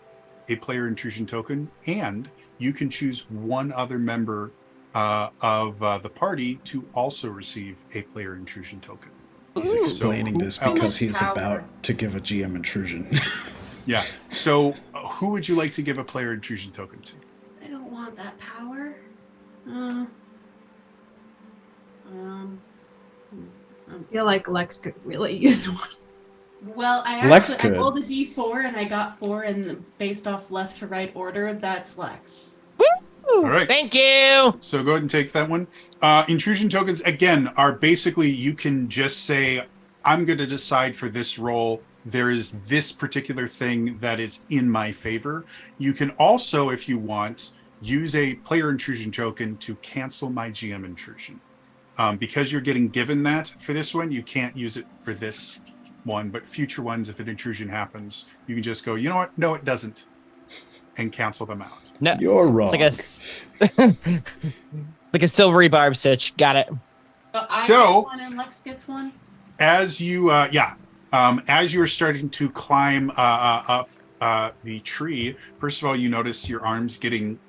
a player intrusion token, and you can choose one other member of the party to also receive a player intrusion token. He's explaining this who because else? he's Power. about to give a GM intrusion. Yeah. So who would you like to give a player intrusion token to? I don't want that power. I feel like Lex could really use one. Well, I Lex actually could. I rolled a d4 and I got 4, and based off left to right order, that's Lex. All right. Thank you. So go ahead and take that one. Intrusion tokens, again, are basically, you can just say, I'm going to decide for this role, there is this particular thing that is in my favor. You can also, if you want, use a player intrusion token to cancel my GM intrusion. Because you're getting given that for this one, you can't use it for this one, but future ones, if an intrusion happens, you can just go, you know what? No, it doesn't, and cancel them out. No, You're wrong. it's like a silvery barb stitch. Got it. I So- get one and Lex gets one. As you, as you are starting to climb up the tree, first of all, you notice your arms getting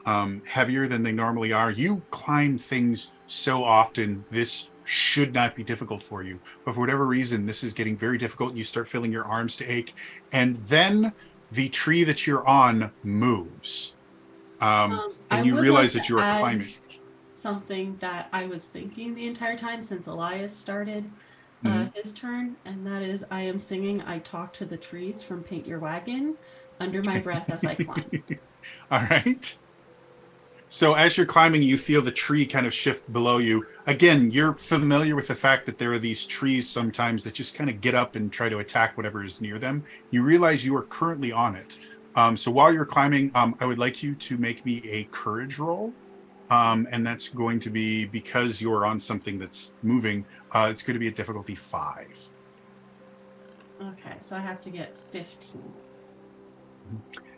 heavier than they normally are. You climb things so often, this should not be difficult for you. But for whatever reason, this is getting very difficult, and you start feeling your arms to ache. And then the tree that you're on moves. I And you would realize like that to you are add climbing. Something that I was thinking the entire time since Elias started his turn, and that is I am singing I Talk to the Trees from Paint Your Wagon under my breath as I climb. All right. So as you're climbing, you feel the tree kind of shift below you. Again, you're familiar with the fact that there are these trees sometimes that just kind of get up and try to attack whatever is near them. You realize you are currently on it. So while you're climbing, I would like you to make me a courage roll. And that's going to be, because you're on something that's moving, it's going to be a difficulty 5. Okay, so I have to get 15.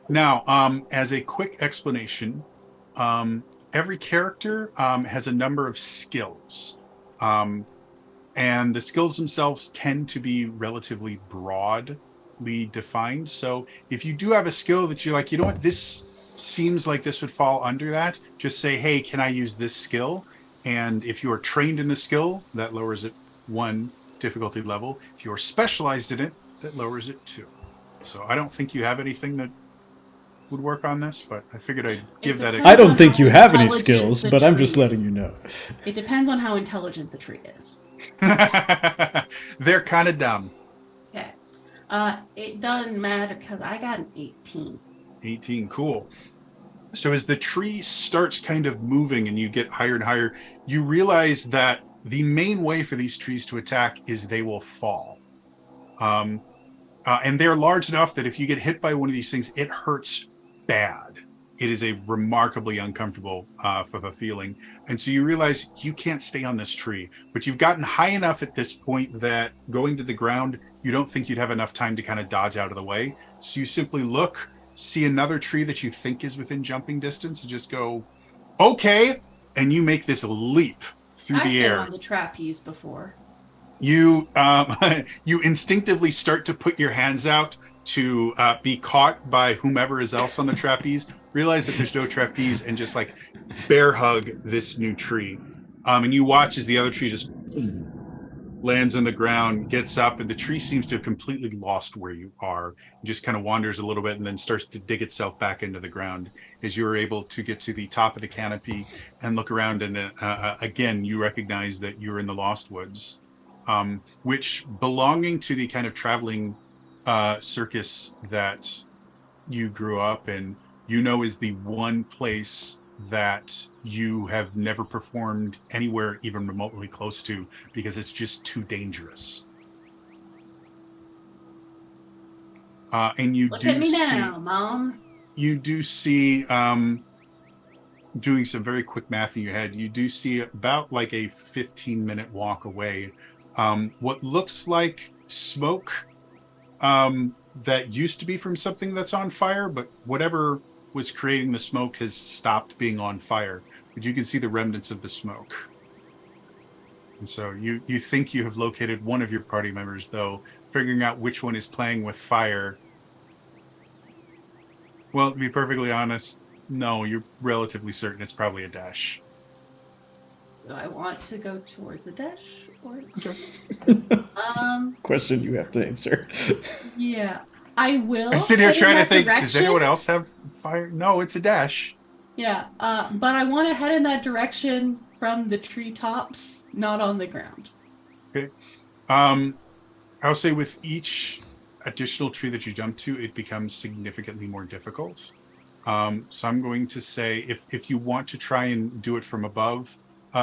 Now, as a quick explanation, every character has a number of skills. And the skills themselves tend to be relatively broadly defined. So if you do have a skill that you're like, you know what, this seems like this would fall under that, just say, hey, can I use this skill? And if you are trained in the skill, that lowers it 1 difficulty level. If you are specialized in it, that lowers it 2. So I don't think you have anything that would work on this, but I figured I'd give that. I don't think you have any skills, but I'm just letting you know. It depends on how intelligent the tree is. They're kind of dumb. Okay. It doesn't matter because I got an 18. 18, cool. So as the tree starts kind of moving and you get higher and higher, you realize that the main way for these trees to attack is they will fall. And they're large enough that if you get hit by one of these things, it hurts bad. It is a remarkably uncomfortable of a feeling. And so you realize you can't stay on this tree, but you've gotten high enough at this point that going to the ground, you don't think you'd have enough time to kind of dodge out of the way. So you simply look, see another tree that you think is within jumping distance, and just go, okay, and you make this leap through the air. I've been on the trapeze before. You you instinctively start to put your hands out to be caught by whomever is else on the trapeze, realize that there's no trapeze, and just like bear hug this new tree. And you watch as the other tree just lands on the ground, gets up, and the tree seems to have completely lost where you are. It just kind of wanders a little bit and then starts to dig itself back into the ground as you're able to get to the top of the canopy and look around. And again, you recognize that you're in the Lost Woods, which, belonging to the kind of traveling circus that you grew up in, you know, is the one place that you have never performed anywhere even remotely close to, because it's just too dangerous. And you Look do at me see, now, Mom. You do see, doing some very quick math in your head, you do see about like a 15-minute walk away, what looks like smoke that used to be from something that's on fire, but whatever was creating the smoke has stopped being on fire. But you can see the remnants of the smoke. And so you think you have located one of your party members, though figuring out which one is playing with fire. Well, to be perfectly honest, no, you're relatively certain it's probably a dash. Do I want to go towards a dash? Or... Question you have to answer. Yeah, I will. I sit here trying to think, does anyone else have fire? No, it's a dash. Yeah, but I want to head in that direction from the treetops, not on the ground. Okay. I'll say with each additional tree that you jump to, it becomes significantly more difficult. So I'm going to say if you want to try and do it from above,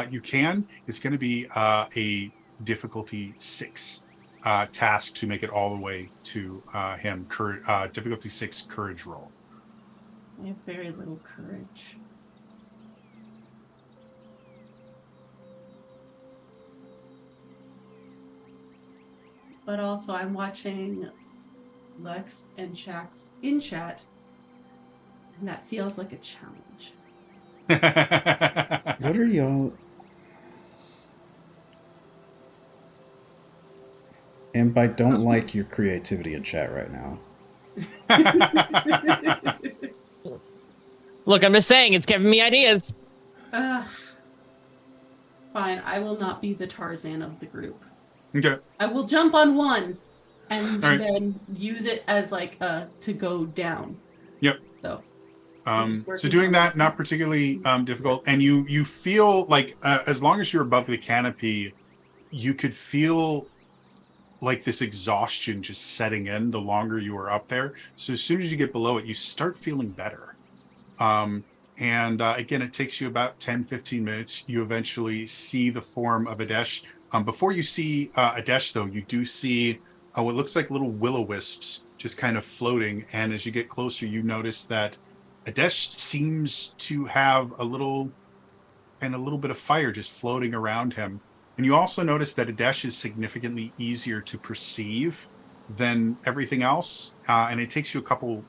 you can. It's going to be a difficulty 6 task to make it all the way to him. Difficulty 6 courage roll. I have very little courage. But also, I'm watching Lex and Shax in chat, and that feels like a challenge. What are y'all? And by don't like your creativity in chat right now. Look, I'm just saying, it's giving me ideas. Fine, I will not be the Tarzan of the group. Okay. I will jump on one and then use it as like to go down. Yep. So doing that, not particularly difficult. And you feel like as long as you're above the canopy, you could feel like this exhaustion just setting in the longer you are up there. So as soon as you get below it, you start feeling better. Again, it takes you about 10-15 minutes. You eventually see the form of Adesh. Before you see Adesh, though, you do see what looks like little will-o-wisps just kind of floating. And as you get closer, you notice that Adesh seems to have a little bit of fire just floating around him. And you also notice that Adesh is significantly easier to perceive than everything else. And it takes you a couple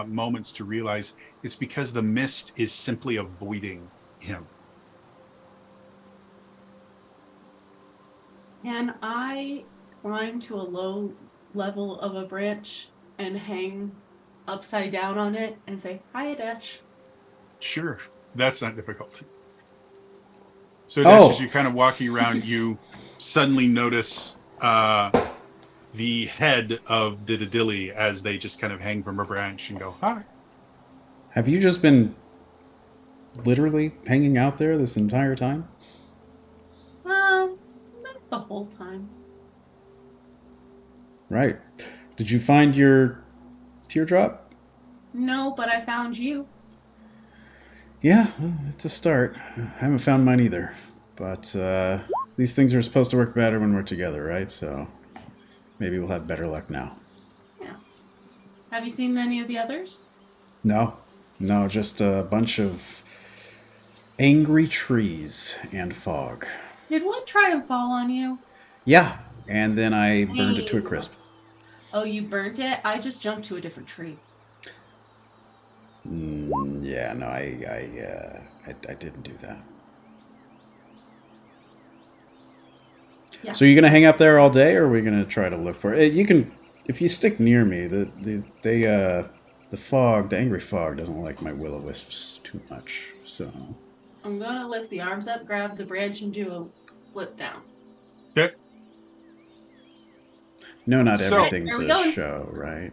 moments to realize it's because the mist is simply avoiding him. Can I climb to a low level of a branch and hang upside down on it and say, "Hi, Adesh"? Sure. That's not difficult. So Adesh, as you're kind of walking around, you suddenly notice the head of Didadilly as they just kind of hang from a branch and go, "Hi." Have you just been literally hanging out there this entire time? Not the whole time. Right. Did you find your teardrop? No, but I found you. Yeah, well, it's a start. I haven't found mine either. But these things are supposed to work better when we're together, right? So maybe we'll have better luck now. Yeah. Have you seen any of the others? No, just a bunch of angry trees and fog. Did one try and fall on you? Yeah, and then I burned it to a crisp. Oh, you burnt it? I just jumped to a different tree. Yeah, no, I didn't do that. Yeah. So you're gonna hang up there all day, or are we gonna try to look for it? You can, if you stick near me. The fog, the angry fog, doesn't like my will-o-wisps too much. So I'm gonna lift the arms up, grab the branch, and do a flip down. Okay. No, not So, everything's a show, right?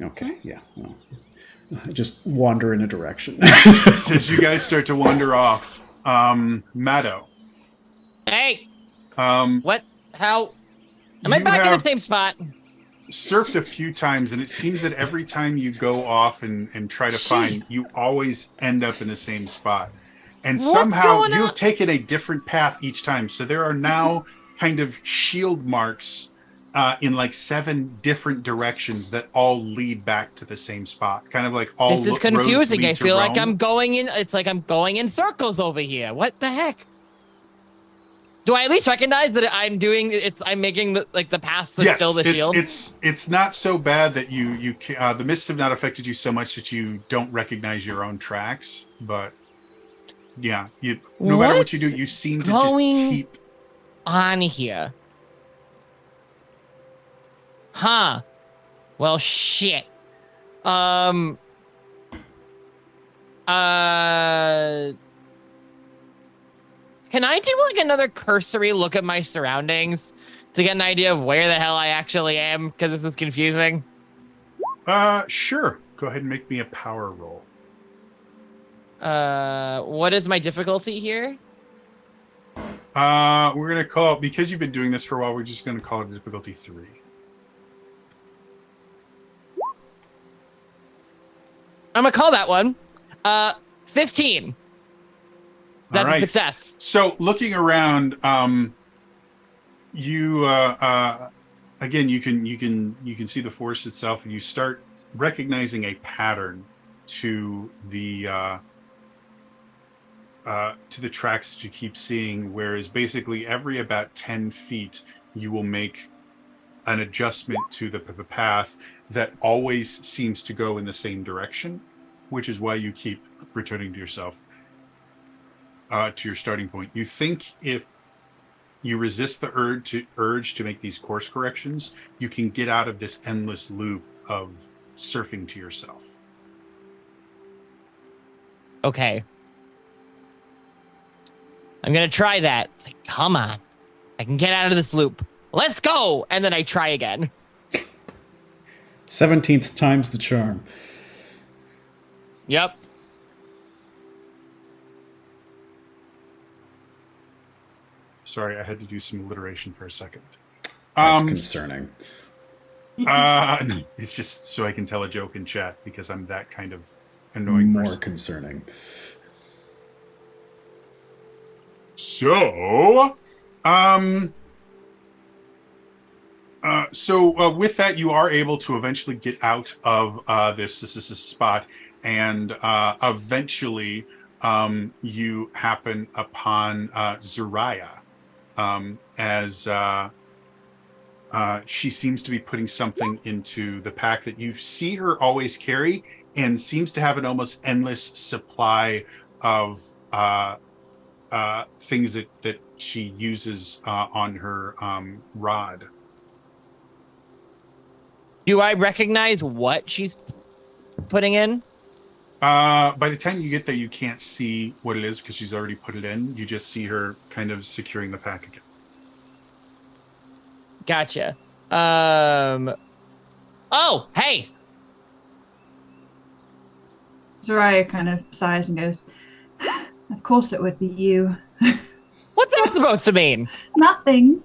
Okay, yeah. Well, just wander in a direction. As you guys start to wander off, Maddo. Hey! Um, What? How? Am I back in the same spot? Surfed a few times, and it seems that every time you go off and try to find, you always end up in the same spot. And somehow you've taken a different path each time. So there are now kind of shield marks in like 7 different directions that all lead back to the same spot. Kind of like all. This is confusing. I feel like I'm going in. It's like I'm going in circles over here. What the heck? Do I at least recognize that I'm doing? I'm making the path so still the shield. It's not so bad that you the mists have not affected you so much that you don't recognize your own tracks. But yeah, no matter what you do, you seem to just keep on here. Huh. Well, shit. Can I do like another cursory look at my surroundings to get an idea of where the hell I actually am? Because this is confusing. Sure. Go ahead and make me a power roll. What is my difficulty here? We're gonna call, because you've been doing this for a while, we're just gonna call it difficulty 3. I'm gonna call that one 15. That's a success. So looking around, you again, you can see the forest itself, and you start recognizing a pattern to the tracks that you keep seeing. Whereas basically every about 10 feet, you will make an adjustment to the path that always seems to go in the same direction, which is why you keep returning to yourself. To your starting point. You think if you resist the urge to make these course corrections, you can get out of this endless loop of surfing to yourself. Okay. I'm gonna try that. It's like, come on. I can get out of this loop. Let's go! And then I try again. 17th time's the charm. Yep. Sorry, I had to do some alliteration for a second. That's concerning. No, it's just so I can tell a joke in chat because I'm that kind of annoying More person. concerning. So, with that, you are able to eventually get out of this spot, and eventually, you happen upon Zariah, as she seems to be putting something into the pack that you see her always carry, and seems to have an almost endless supply of things that she uses on her rod. Do I recognize what she's putting in? By the time you get there, you can't see what it is because she's already put it in. You just see her kind of securing the pack again. Gotcha. Oh, hey! Zariah kind of sighs and goes, "Of course it would be you." What's that supposed to mean? Nothing.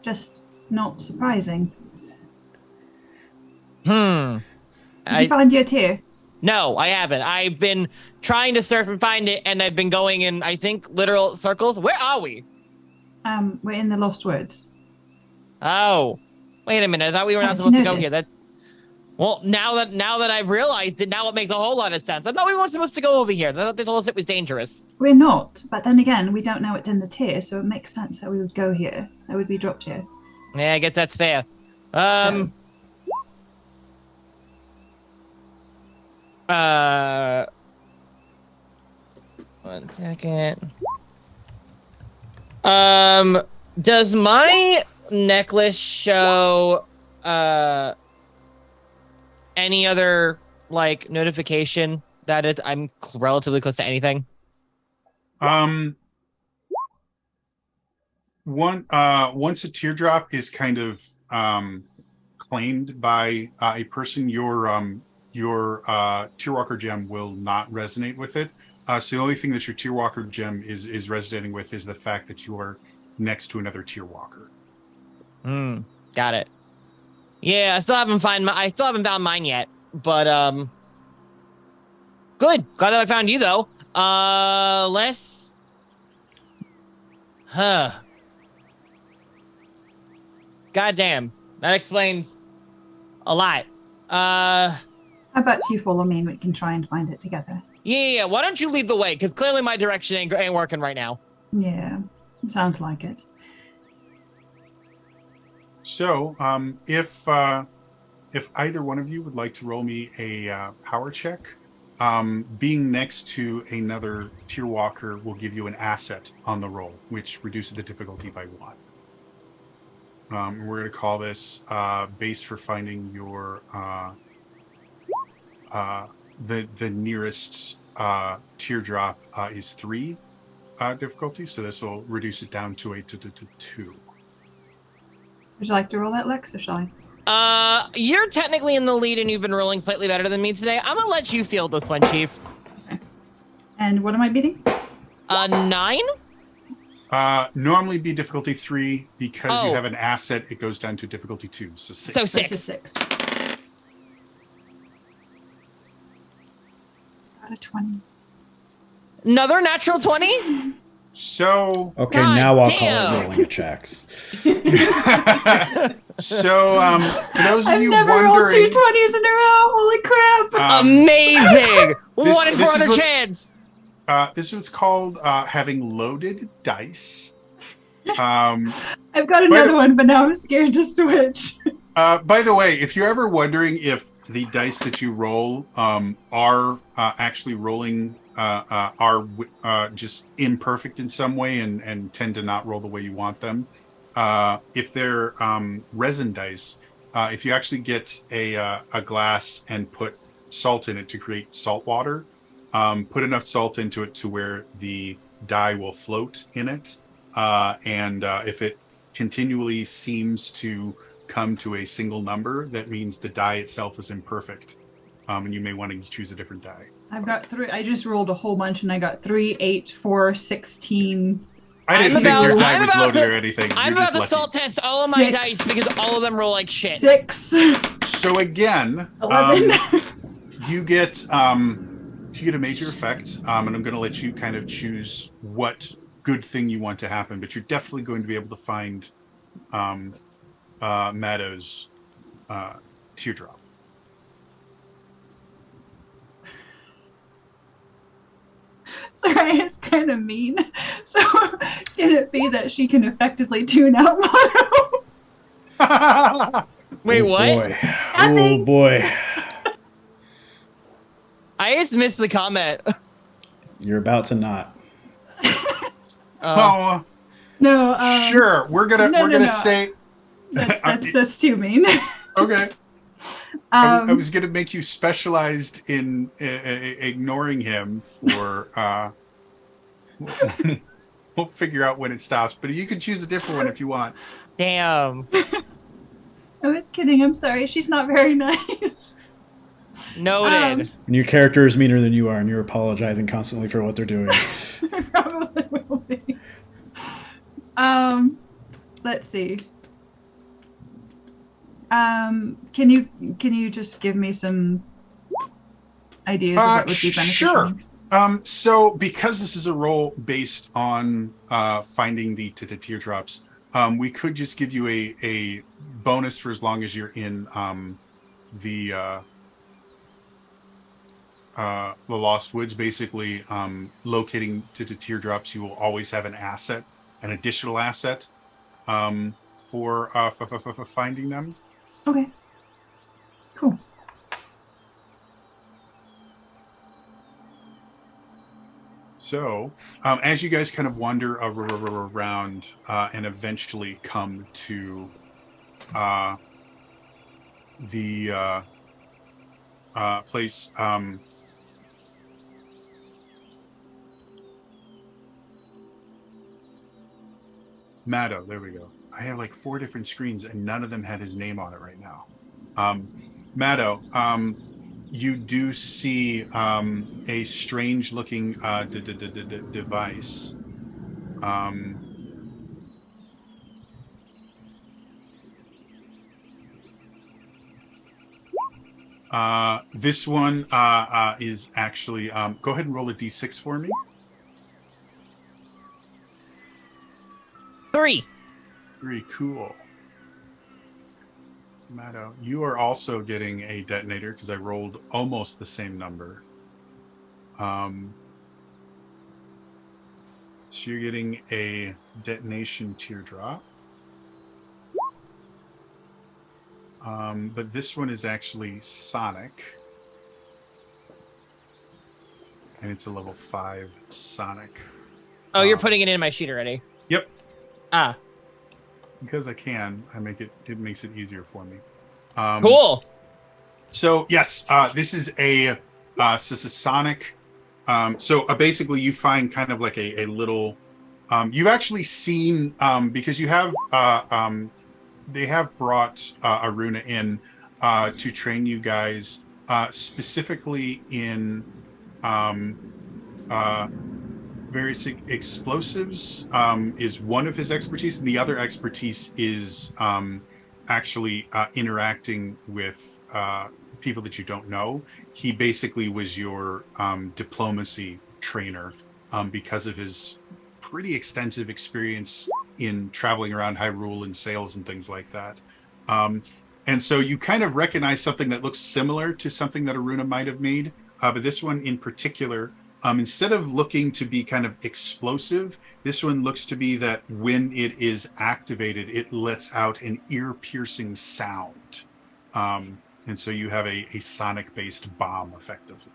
Just not surprising. Did you find your tear? No, I haven't. I've been trying to surf and find it, and I've been going in, I think, literal circles. Where are we? We're in the Lost Woods. Oh, wait a minute. I thought we were not supposed to go here. Well, now that I've realized it, now it makes a whole lot of sense. I thought we weren't supposed to go over here. I thought they told us it was dangerous. We're not, but then again, we don't know it's in the tier, so it makes sense that we would go here. That would be dropped here. Yeah, I guess that's fair. One second. Does my necklace show any other like notification that I'm relatively close to anything? Once a teardrop is kind of claimed by a person, your Tearwalker gem will not resonate with it. So the only thing that your Tearwalker gem is resonating with is the fact that you are next to another Tearwalker. Got it. Yeah, I still haven't found mine yet, but good. Glad that I found you though. Goddamn, that explains a lot. How about you follow me and we can try and find it together? Yeah. Why don't you lead the way? Because clearly my direction ain't working right now. Yeah, sounds like it. So, if either one of you would like to roll me a power check, being next to another Tearwalker will give you an asset on the roll, which reduces the difficulty by 1. We're going to call this base for finding your the nearest teardrop is 3 difficulty, so this will reduce it down to a 2. Would you like to roll that, Lex, or shall I? You're technically in the lead and you've been rolling slightly better than me today. I'm gonna let you field this one, Chief. Okay. And what am I beating? 9? Normally be difficulty 3. Because you have an asset, it goes down to difficulty 2. So 6. So 6. 6. Out of 20. Another natural 20? So okay, now I'll call it rolling a checks. So for those of you never wondering, rolled 2 20s in a row. Holy crap! Amazing! One for other chance. This is what's called having loaded dice. I've got another one, but now I'm scared to switch. By the way, if you're ever wondering if the dice that you roll are actually rolling are just imperfect in some way and tend to not roll the way you want them, if they're resin dice, if you actually get a glass and put salt in it to create salt water, put enough salt into it to where the die will float in it, and if it continually seems to come to a single number, that means the die itself is imperfect, and you may want to choose a different die. I've got 3. I just rolled a whole bunch and I got 3, 8, 4, 16, I didn't think your die was loaded or anything. I'm about to salt test all of my dice because all of them roll like shit. 6. So again, 11. you get a major effect, and I'm going to let you kind of choose what good thing you want to happen, but you're definitely going to be able to find Maddo's teardrop. Sorry, it's kind of mean. So, can it be that she can effectively tune out Mono? Wait, what? Boy. Oh boy. I just missed the comment. You're about to not. No. Sure. We're gonna say that's too mean. Okay. I was gonna make you specialized in ignoring him for. We'll figure out when it stops, but you can choose a different one if you want. Damn. I was kidding. I'm sorry. She's not very nice. Noted. And your character is meaner than you are, and you're apologizing constantly for what they're doing. I probably will be. Let's see. Can you just give me some ideas of what would be beneficial? Sure. So because this is a role based on finding the teardrops, we could just give you a bonus for as long as you're in the Lost Woods. Basically, locating teardrops, you will always have an additional asset for finding them. Okay. Cool. So, as you guys kind of wander around and eventually come to the place, Maddo, there we go. I have like 4 different screens and none of them had his name on it right now. Maddo, you do see a strange looking device. This one is actually, go ahead and roll a d6 for me. 3. 3, cool. Maddo, you are also getting a detonator because I rolled almost the same number. So you're getting a detonation teardrop. But this one is actually sonic. And it's a level 5 sonic. Oh, you're putting it in my sheet already. Yep. Ah. Because I can, it makes it easier for me. Cool. So yes, this is a sonic. So basically, you find kind of like a little. You've actually seen because you have they have brought Aruna in to train you guys specifically in various explosives is one of his expertise, and the other expertise is actually interacting with people that you don't know. He basically was your diplomacy trainer because of his pretty extensive experience in traveling around Hyrule and sales and things like that. And so you kind of recognize something that looks similar to something that Aruna might have made, but this one in particular, instead of looking to be kind of explosive, this one looks to be that when it is activated, it lets out an ear-piercing sound. And so you have a sonic-based bomb, effectively.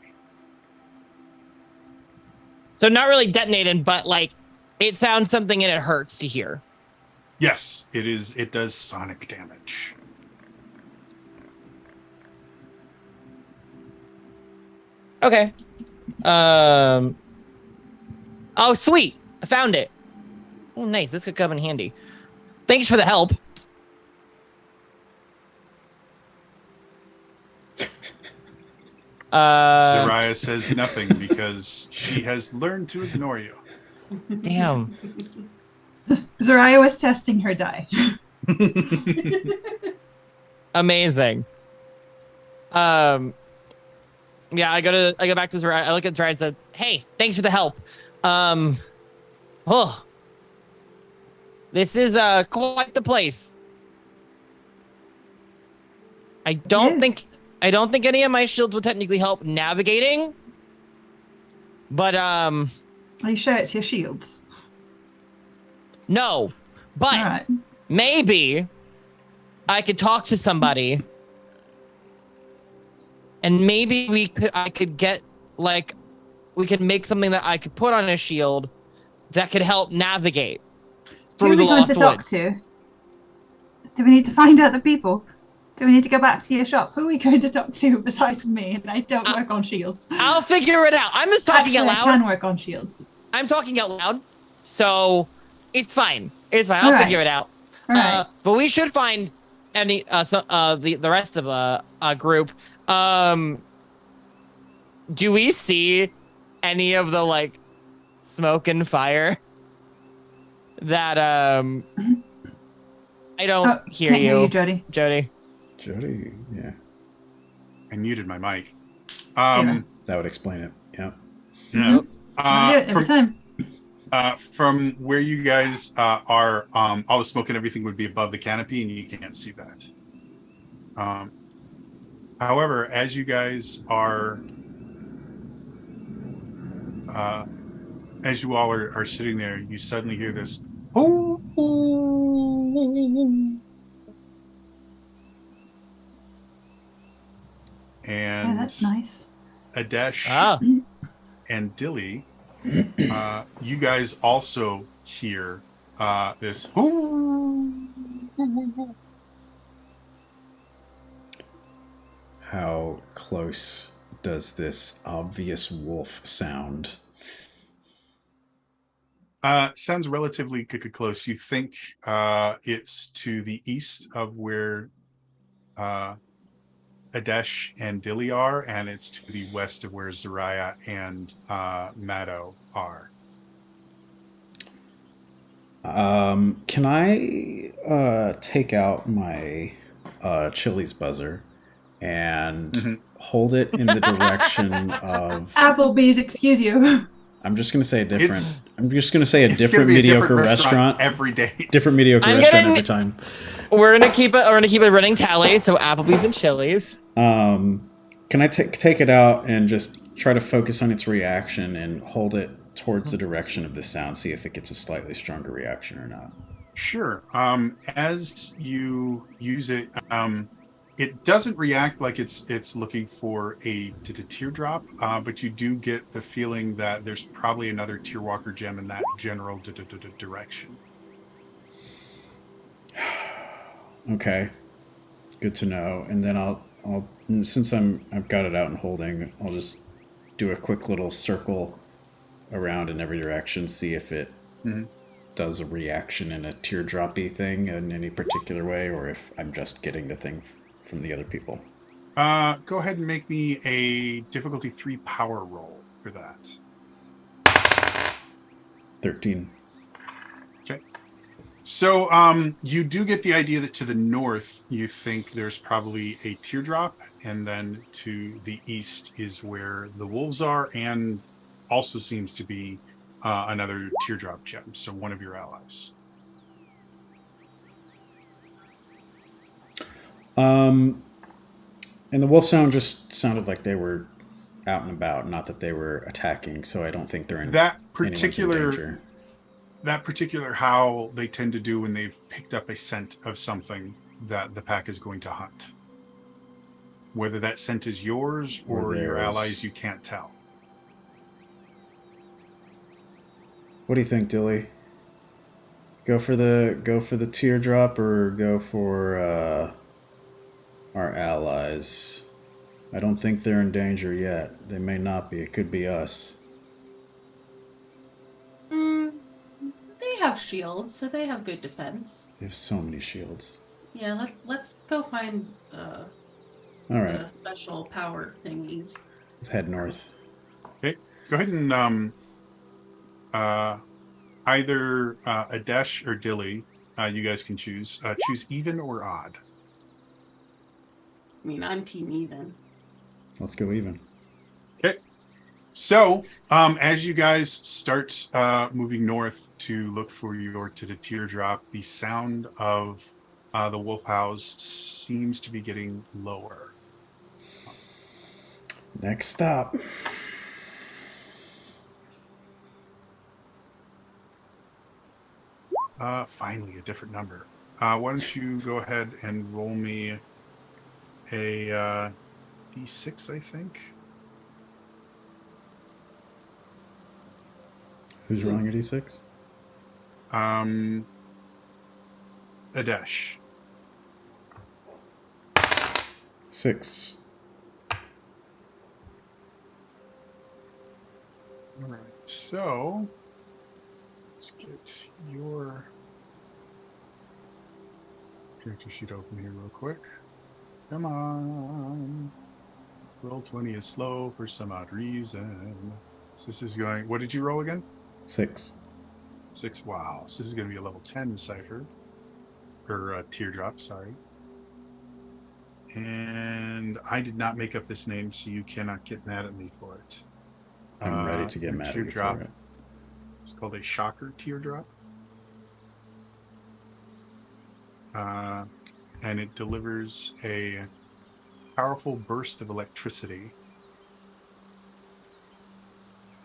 So not really detonated, but like it sounds something and it hurts to hear. Yes, it is. It does sonic damage. Okay. Oh, sweet. I found it. Oh, nice. This could come in handy. Thanks for the help. Soraya says nothing because she has learned to ignore you. Damn. Zariah was testing her die. Amazing. Yeah, I go back to Zariah. I look at Zariah and said, "Hey, thanks for the help. Oh, this is quite the place. I don't think any of my shields would technically help navigating, but Are you sure it's your shields? No, but right. Maybe I could talk to somebody, and maybe I could get we could make something that I could put on a shield that could help navigate through the lost woods. Who are we going to talk to? Do we need to find out the people? Do we need to go back to your shop? Who are we going to talk to besides me? And I don't work on shields. I'll figure it out. I'm just talking out loud. I can work on shields. I'm talking out loud, so it's fine. It's fine. I'll figure it out. All right. But we should find the rest of a group. Do we see any of the smoke and fire that I don't hear you. Hear you, Jody. Jody, yeah. I muted my mic. That would explain it. Yeah. Yeah. Every time. From where you guys are, all the smoke and everything would be above the canopy, and you can't see that. However, as you guys are, as you all are sitting there, you suddenly hear this. And that's nice. Adesh and Dilly, you guys also hear this. How close does this obvious wolf sound? Sounds relatively close. You think it's to the east of where Adesh and Dilly are, and it's to the west of where Zariah and Maddo are. Can I take out my Chili's buzzer and hold it in the direction of Applebee's? Excuse you. I'm just gonna say a different. I'm just gonna say a different mediocre restaurant every day. Different mediocre restaurant every time. We're gonna keep it running tally. So Applebee's and Chili's. Can I take it out and just try to focus on its reaction and hold it towards the direction of the sound, see if it gets a slightly stronger reaction or not? Sure. As you use it, it doesn't react like it's looking for a teardrop, but you do get the feeling that there's probably another Tearwalker gem in that general direction. Okay, good to know. And then I'll since I've got it out and holding, I'll just do a quick little circle around in every direction, see if it does a reaction in a teardroppy thing in any particular way, or if I'm just getting the thing from the other people. Go ahead and make me a difficulty 3 power roll for that. 13. Okay. So you do get the idea that to the north, you think there's probably a teardrop, and then to the east is where the wolves are, and also seems to be another teardrop gem, so one of your allies. And the wolf sound just sounded like they were out and about, not that they were attacking. So I don't think they're in that particular. That particular howl they tend to do when they've picked up a scent of something that the pack is going to hunt. Whether that scent is yours or your allies, you can't tell. What do you think, Dilly? Go for the teardrop or go for our allies? I don't think they're in danger yet. They may not be. It could be us. They have shields, so they have good defense. They have so many shields. Yeah, let's go find all right. the special power thingies. Let's head north. Okay, go ahead and either Adesh or Dilly, you guys can choose. Choose even or odd. I mean, I'm team even. Let's go even. Okay. So, as you guys start moving north to look for the teardrop, the sound of the wolf howls seems to be getting lower. Next stop. Finally, a different number. Why don't you go ahead and roll me a D6, I think. Who's rolling a D6? Adesh. 6. All right. So let's get your character sheet open here real quick. Come on. Roll20 is slow for some odd reason. So this is going. What did you roll again? 6. 6. Wow. So this is going to be a level 10 cipher. Or teardrop, sorry. And I did not make up this name, so you cannot get mad at me for it. I'm ready to get mad at you for it. It's called a shocker teardrop. And it delivers a powerful burst of electricity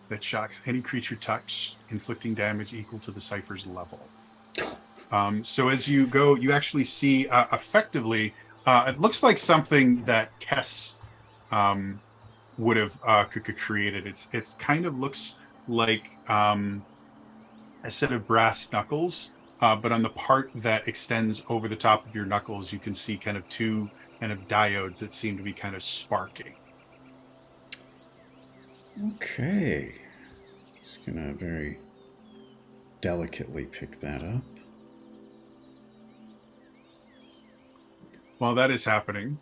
that shocks any creature touched, inflicting damage equal to the cipher's level. So as you go, you actually see effectively, it looks like something that Kess would have created. It's kind of looks like a set of brass knuckles, but on the part that extends over the top of your knuckles, you can see kind of two kind of diodes that seem to be kind of sparking. Okay. Just gonna very delicately pick that up. While that is happening,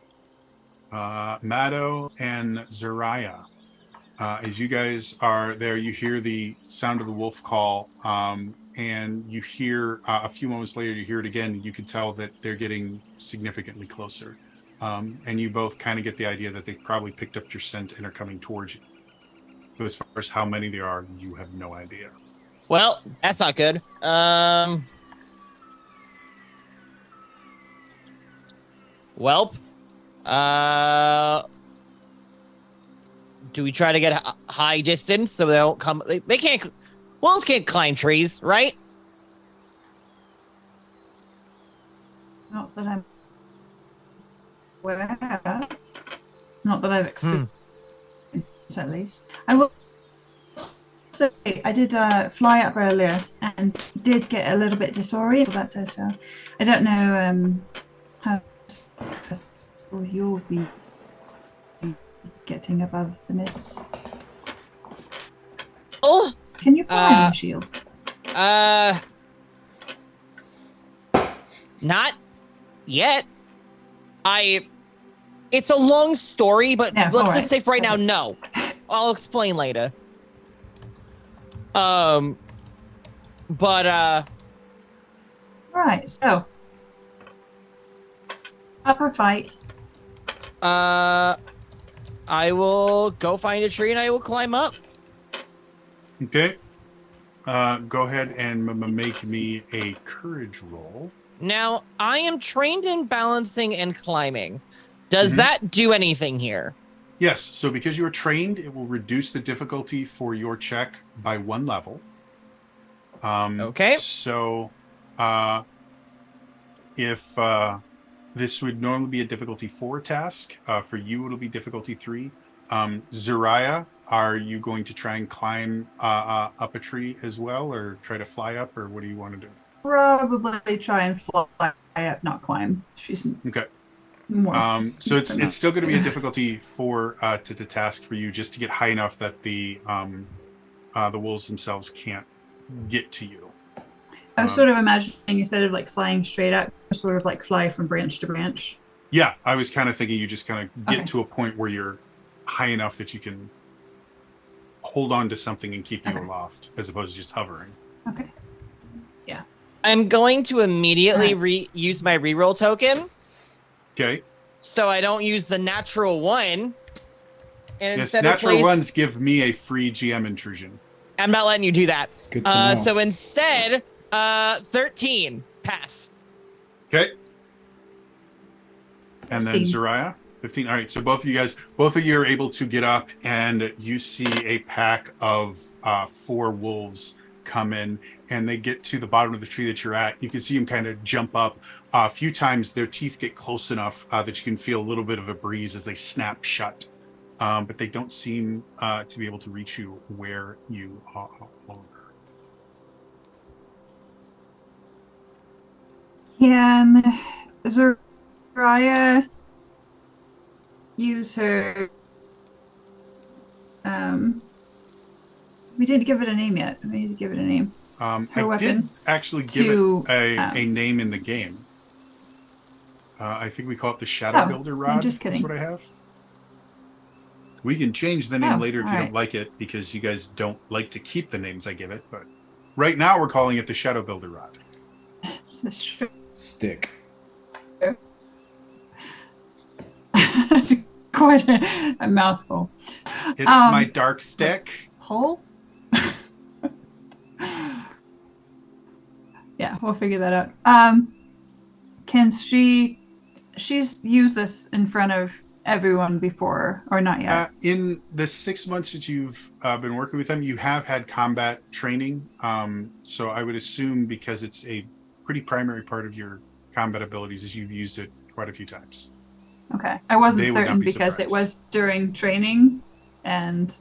Maddo and Zariah, as you guys are there, you hear the sound of the wolf call, and you hear a few moments later, you hear it again. You can tell that they're getting significantly closer. And you both kind of get the idea that they've probably picked up your scent and are coming towards you. But as far as how many there are, you have no idea. Well, that's not good. Welp. Do we try to get high distance so they don't come? They can't. Wolves can't climb trees, right? Not that I'm aware of. Not that I've experienced, at least. I will say I did fly up earlier and did get a little bit disoriented about this. So I don't know how successful you'll be getting above the mist. Oh, can you fly on shield? Not yet. It's a long story, but let's just say for right now, no. I'll explain later. Right, so upper fight. I will go find a tree and I will climb up. Okay. Go ahead and make me a courage roll. Now, I am trained in balancing and climbing. Does that do anything here? Yes. So because you are trained, it will reduce the difficulty for your check by 1 level. Okay. So if this would normally be a difficulty 4 task, for you it'll be difficulty 3. Zariah, are you going to try and climb up a tree as well, or try to fly up, or what do you want to do? Probably try and fly up, not climb. She's okay. More so it's still going to be a difficulty 4 to task for you, just to get high enough that the wolves themselves can't get to you. I was sort of imagining, instead of like flying straight up, sort of like fly from branch to branch. Yeah, I was kind of thinking you just kind of get to a point where you're high enough that you can hold on to something and keep you aloft, as opposed to just hovering. Okay. I'm going to immediately use my reroll token. Okay. So I don't use the natural one. And yes, natural ones give me a free GM intrusion. I'm not letting you do that. Good to know. So instead, 13. Pass. Okay. And 15. Then Zariah, 15. All right, so both of you are able to get up, and you see a pack of 4 wolves come in, and they get to the bottom of the tree that you're at. You can see them kind of jump up. A few times their teeth get close enough that you can feel a little bit of a breeze as they snap shut. But they don't seem to be able to reach you where you are. Can Zariah use her... we didn't give it a name yet. We need to give it a name. I did actually give it a name in the game. I think we call it the Shadow Builder Rod. I'm just kidding. That's what I have. We can change the name later if you don't like it, because you guys don't like to keep the names I give it. But right now we're calling it the Shadow Builder Rod. Stick. That's quite a mouthful. It's my dark stick. Hole? Yeah, we'll figure that out. Can she's used this in front of everyone before, or not yet? In the 6 months that you've been working with them, you have had combat training. So I would assume, because it's a pretty primary part of your combat abilities, is you've used it quite a few times. Okay. I wasn't certain because it was during training and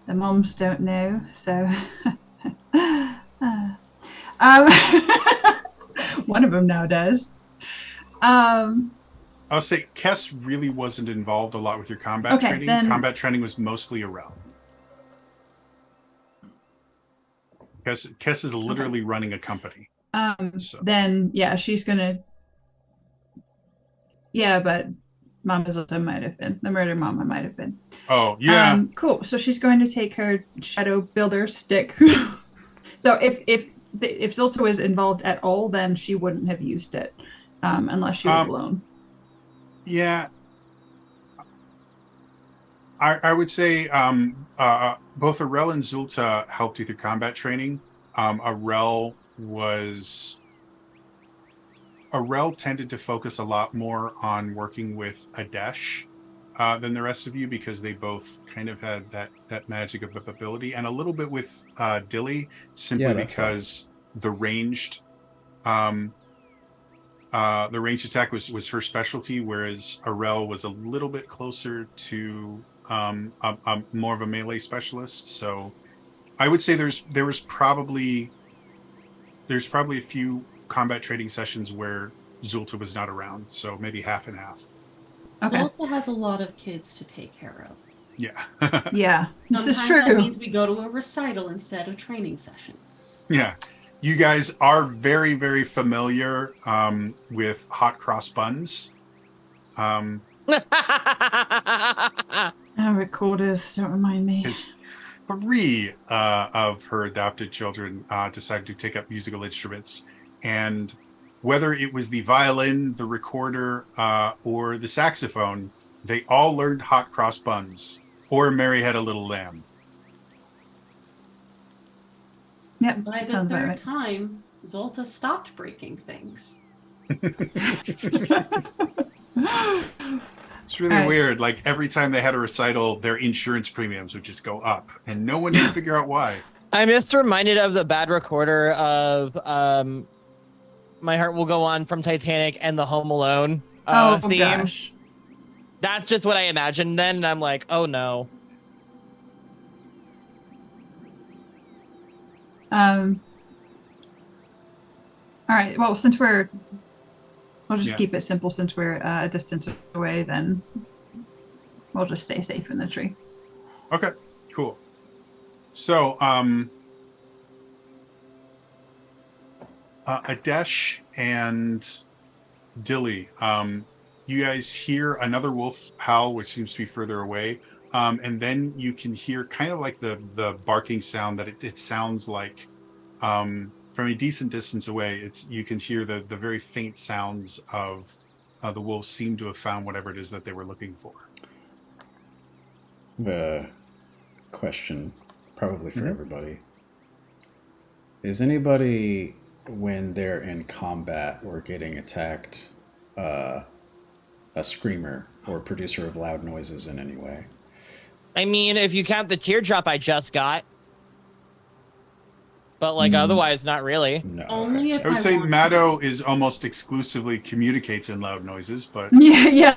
the moms don't know, so one of them now does. I'll say Kess really wasn't involved a lot with your combat training. Combat training was mostly Arel. Kess is literally running a company. Then, yeah, she's going to... Yeah, but Mama Zelda might have been. The murder mama might have been. Oh, yeah. Cool. So she's going to take her Shadow Builder stick. So if Zolta was involved at all, then she wouldn't have used it unless she was alone. Yeah. I would say both Arel and Zulta helped with your combat training. Arel tended to focus a lot more on working with Adesh than the rest of you, because they both kind of had that magic of ability, and a little bit with Dilly, simply because the ranged attack was her specialty, whereas Arel was a little bit closer to more of a melee specialist. So I would say there's probably a few combat training sessions where Zulta was not around, so maybe half and half. Okay. Zulta has a lot of kids to take care of. Yeah. Yeah, this is true. That means we go to a recital instead of training session. Yeah. You guys are very, very familiar with hot cross buns. Recorders, don't remind me. 3 of her adopted children decided to take up musical instruments, and whether it was the violin, the recorder, or the saxophone, they all learned hot cross buns or Mary Had a Little Lamb. Yep. By the third time, Zolta stopped breaking things. It's really weird. Like, every time they had a recital, their insurance premiums would just go up, and no one could figure out why. I'm just reminded of the bad recorder of My Heart Will Go On from Titanic and the Home Alone theme. Gosh. That's just what I imagined then, and I'm like, oh no. All right. Well, we'll just keep it simple. Since we're a distance away, then we'll just stay safe in the tree. Okay, cool. So, Adesh and Dilly, you guys hear another wolf howl, which seems to be further away. And then you can hear kind of like the barking sound that it sounds like from from a decent distance away, you can hear the very faint sounds of the wolves seem to have found whatever it is that they were looking for. A question, probably for everybody. Is anybody, when they're in combat or getting attacked, a screamer or a producer of loud noises in any way? I mean, if you count the teardrop I just got. But, like, otherwise, not really. No, only if I would say Maddo is almost exclusively communicates in loud noises, but... Yeah.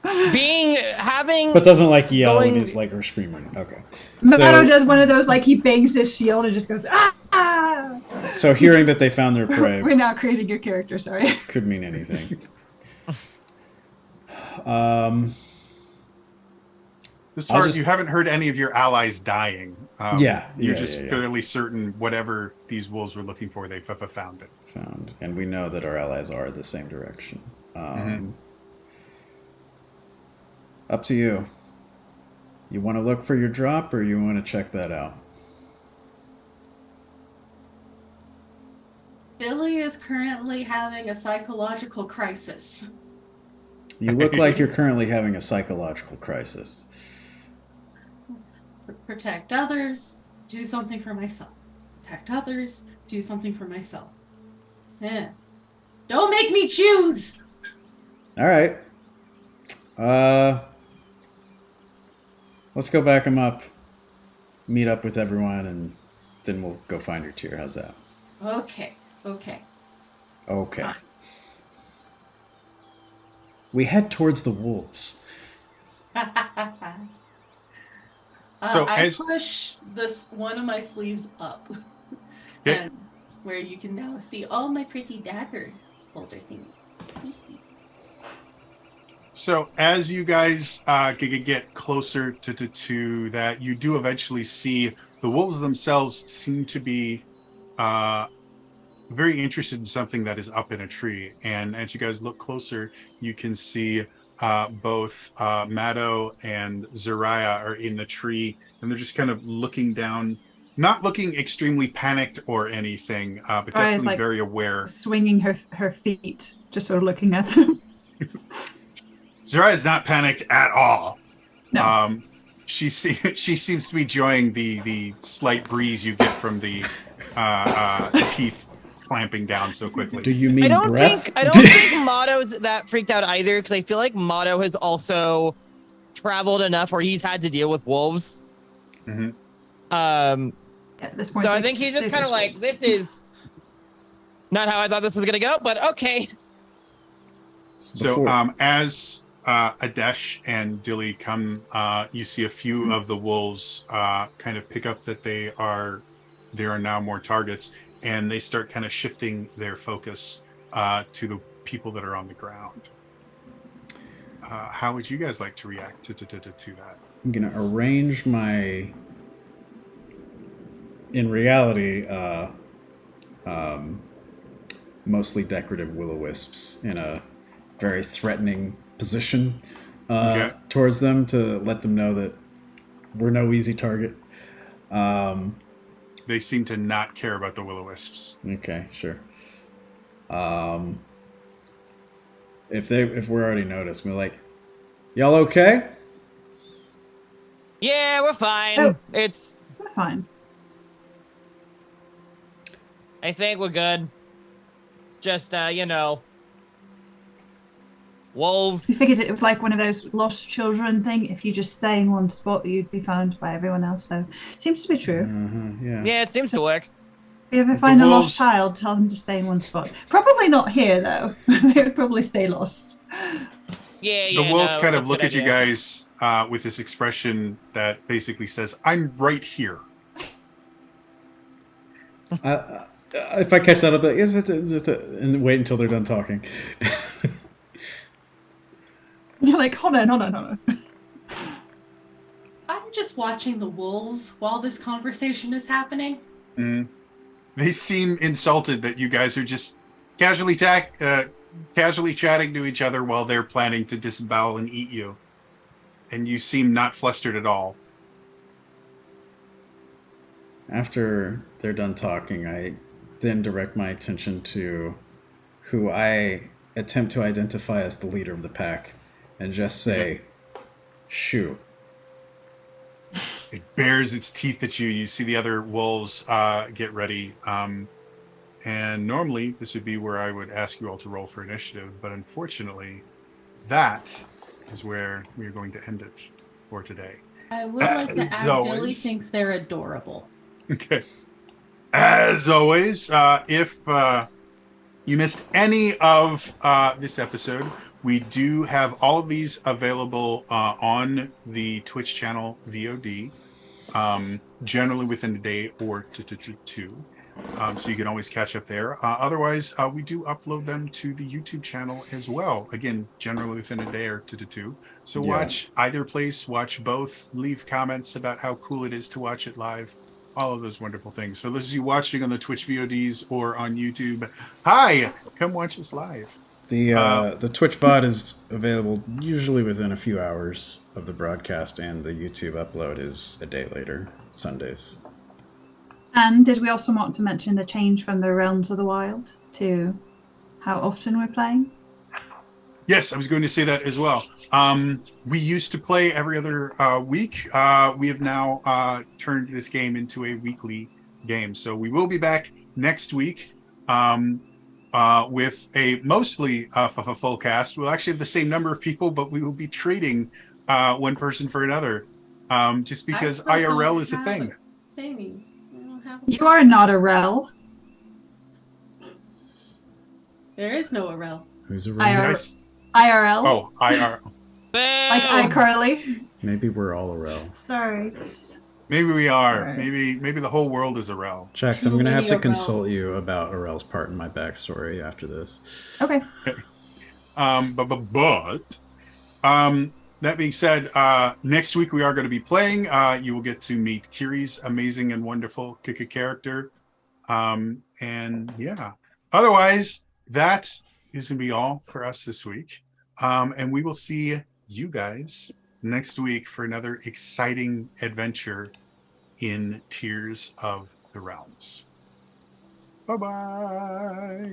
But doesn't, like, yell like, or scream. Okay. Maddo does one of those, like, he bangs his shield and just goes, ah! So hearing that they found their prey... We're now creating your character, sorry. Could mean anything. As far as you haven't heard any of your allies dying. You're just fairly certain whatever these wolves were looking for, they found it. And we know that our allies are the same direction. Up to you. You want to look for your drop, or you want to check that out? Billy is currently having a psychological crisis. You look like you're currently having a psychological crisis. Protect others, do something for myself. Protect others, do something for myself. Don't make me choose! All right. Let's go back them up, meet up with everyone, and then we'll go find your tier. How's that? Okay. Fine. We head towards the wolves. So I push this one of my sleeves up, and where you can now see all my pretty dagger holder things. So as you guys get closer to that, you do eventually see the wolves themselves seem to be very interested in something that is up in a tree. And as you guys look closer, you can see both Maddo and Zariah are in the tree, and they're just kind of looking down, not looking extremely panicked or anything, but definitely like very aware. Swinging her feet, just sort of looking at them. Zariah is not panicked at all. No. She seems to be enjoying the slight breeze you get from the teeth clamping down so quickly. Do you mean breath? I don't think Motto's that freaked out either, because I feel like Motto has also traveled enough where he's had to deal with wolves. At this point, so I think he's just kind of like, this is not how I thought this was gonna go, but okay. So as Adesh and Dilly come, you see a few of the wolves kind of pick up that there are now more targets, and they start kind of shifting their focus to the people that are on the ground. How would you guys like to react to that? I'm going to arrange my, in reality, mostly decorative will-o-wisps in a very threatening position towards them to let them know that we're no easy target. They seem to not care about the will-o-wisps. Okay, sure. If we're already noticed, we're like, y'all okay? Yeah, we're fine. Oh, we're fine. I think we're good. Just wolves. You figured it was like one of those lost children thing. If you just stay in one spot, you'd be found by everyone else. So seems to be true. Yeah, it seems to work. If you ever find a lost child, tell them to stay in one spot. Probably not here, though. They would probably stay lost. Yeah. The wolves kind of look at you guys with this expression that basically says, "I'm right here." If I catch that, I'll be like, and wait until they're done talking. You're like, hold on. I'm just watching the wolves while this conversation is happening. They seem insulted that you guys are just casually chatting to each other while they're planning to disembowel and eat you. And you seem not flustered at all. After they're done talking, I then direct my attention to who I attempt to identify as the leader of the pack and just say, shoot. It bares its teeth at you. You see the other wolves get ready. And normally this would be where I would ask you all to roll for initiative, but unfortunately, that is where we are going to end it for today. I would like to add, Billy thinks they're adorable. Okay. As always, if you missed any of this episode, we do have all of these available on the Twitch channel VOD, generally within a day or two. So you can always catch up there. Otherwise, we do upload them to the YouTube channel as well. Again, generally within a day or two. So watch either place, watch both, leave comments about how cool it is to watch it live. All of those wonderful things. For those of you watching on the Twitch VODs or on YouTube, hi, come watch us live. The Twitch VOD is available usually within a few hours of the broadcast, and the YouTube upload is a day later, Sundays. And did we also want to mention a change from the Realms of the Wild to how often we're playing? Yes, I was going to say that as well. We used to play every other week. We have now turned this game into a weekly game. So we will be back next week with a mostly full cast. We'll actually have the same number of people, but we will be trading one person for another, just because IRL is a thing. You are not a rel. There is no rel. Who's a rel? IRL. Oh, IRL. Like iCarly. Maybe we're all a rel. Sorry. Maybe we are. Sorry. Maybe the whole world is a rel. Jax, I'm going to have to consult you about Arel's part in my backstory after this. Okay. But that being said, next week we are going to be playing. You will get to meet Kiri's amazing and wonderful character. And yeah. Otherwise, that is going to be all for us this week. And we will see you guys next week for another exciting adventure in Tears of the Realms. Bye-bye.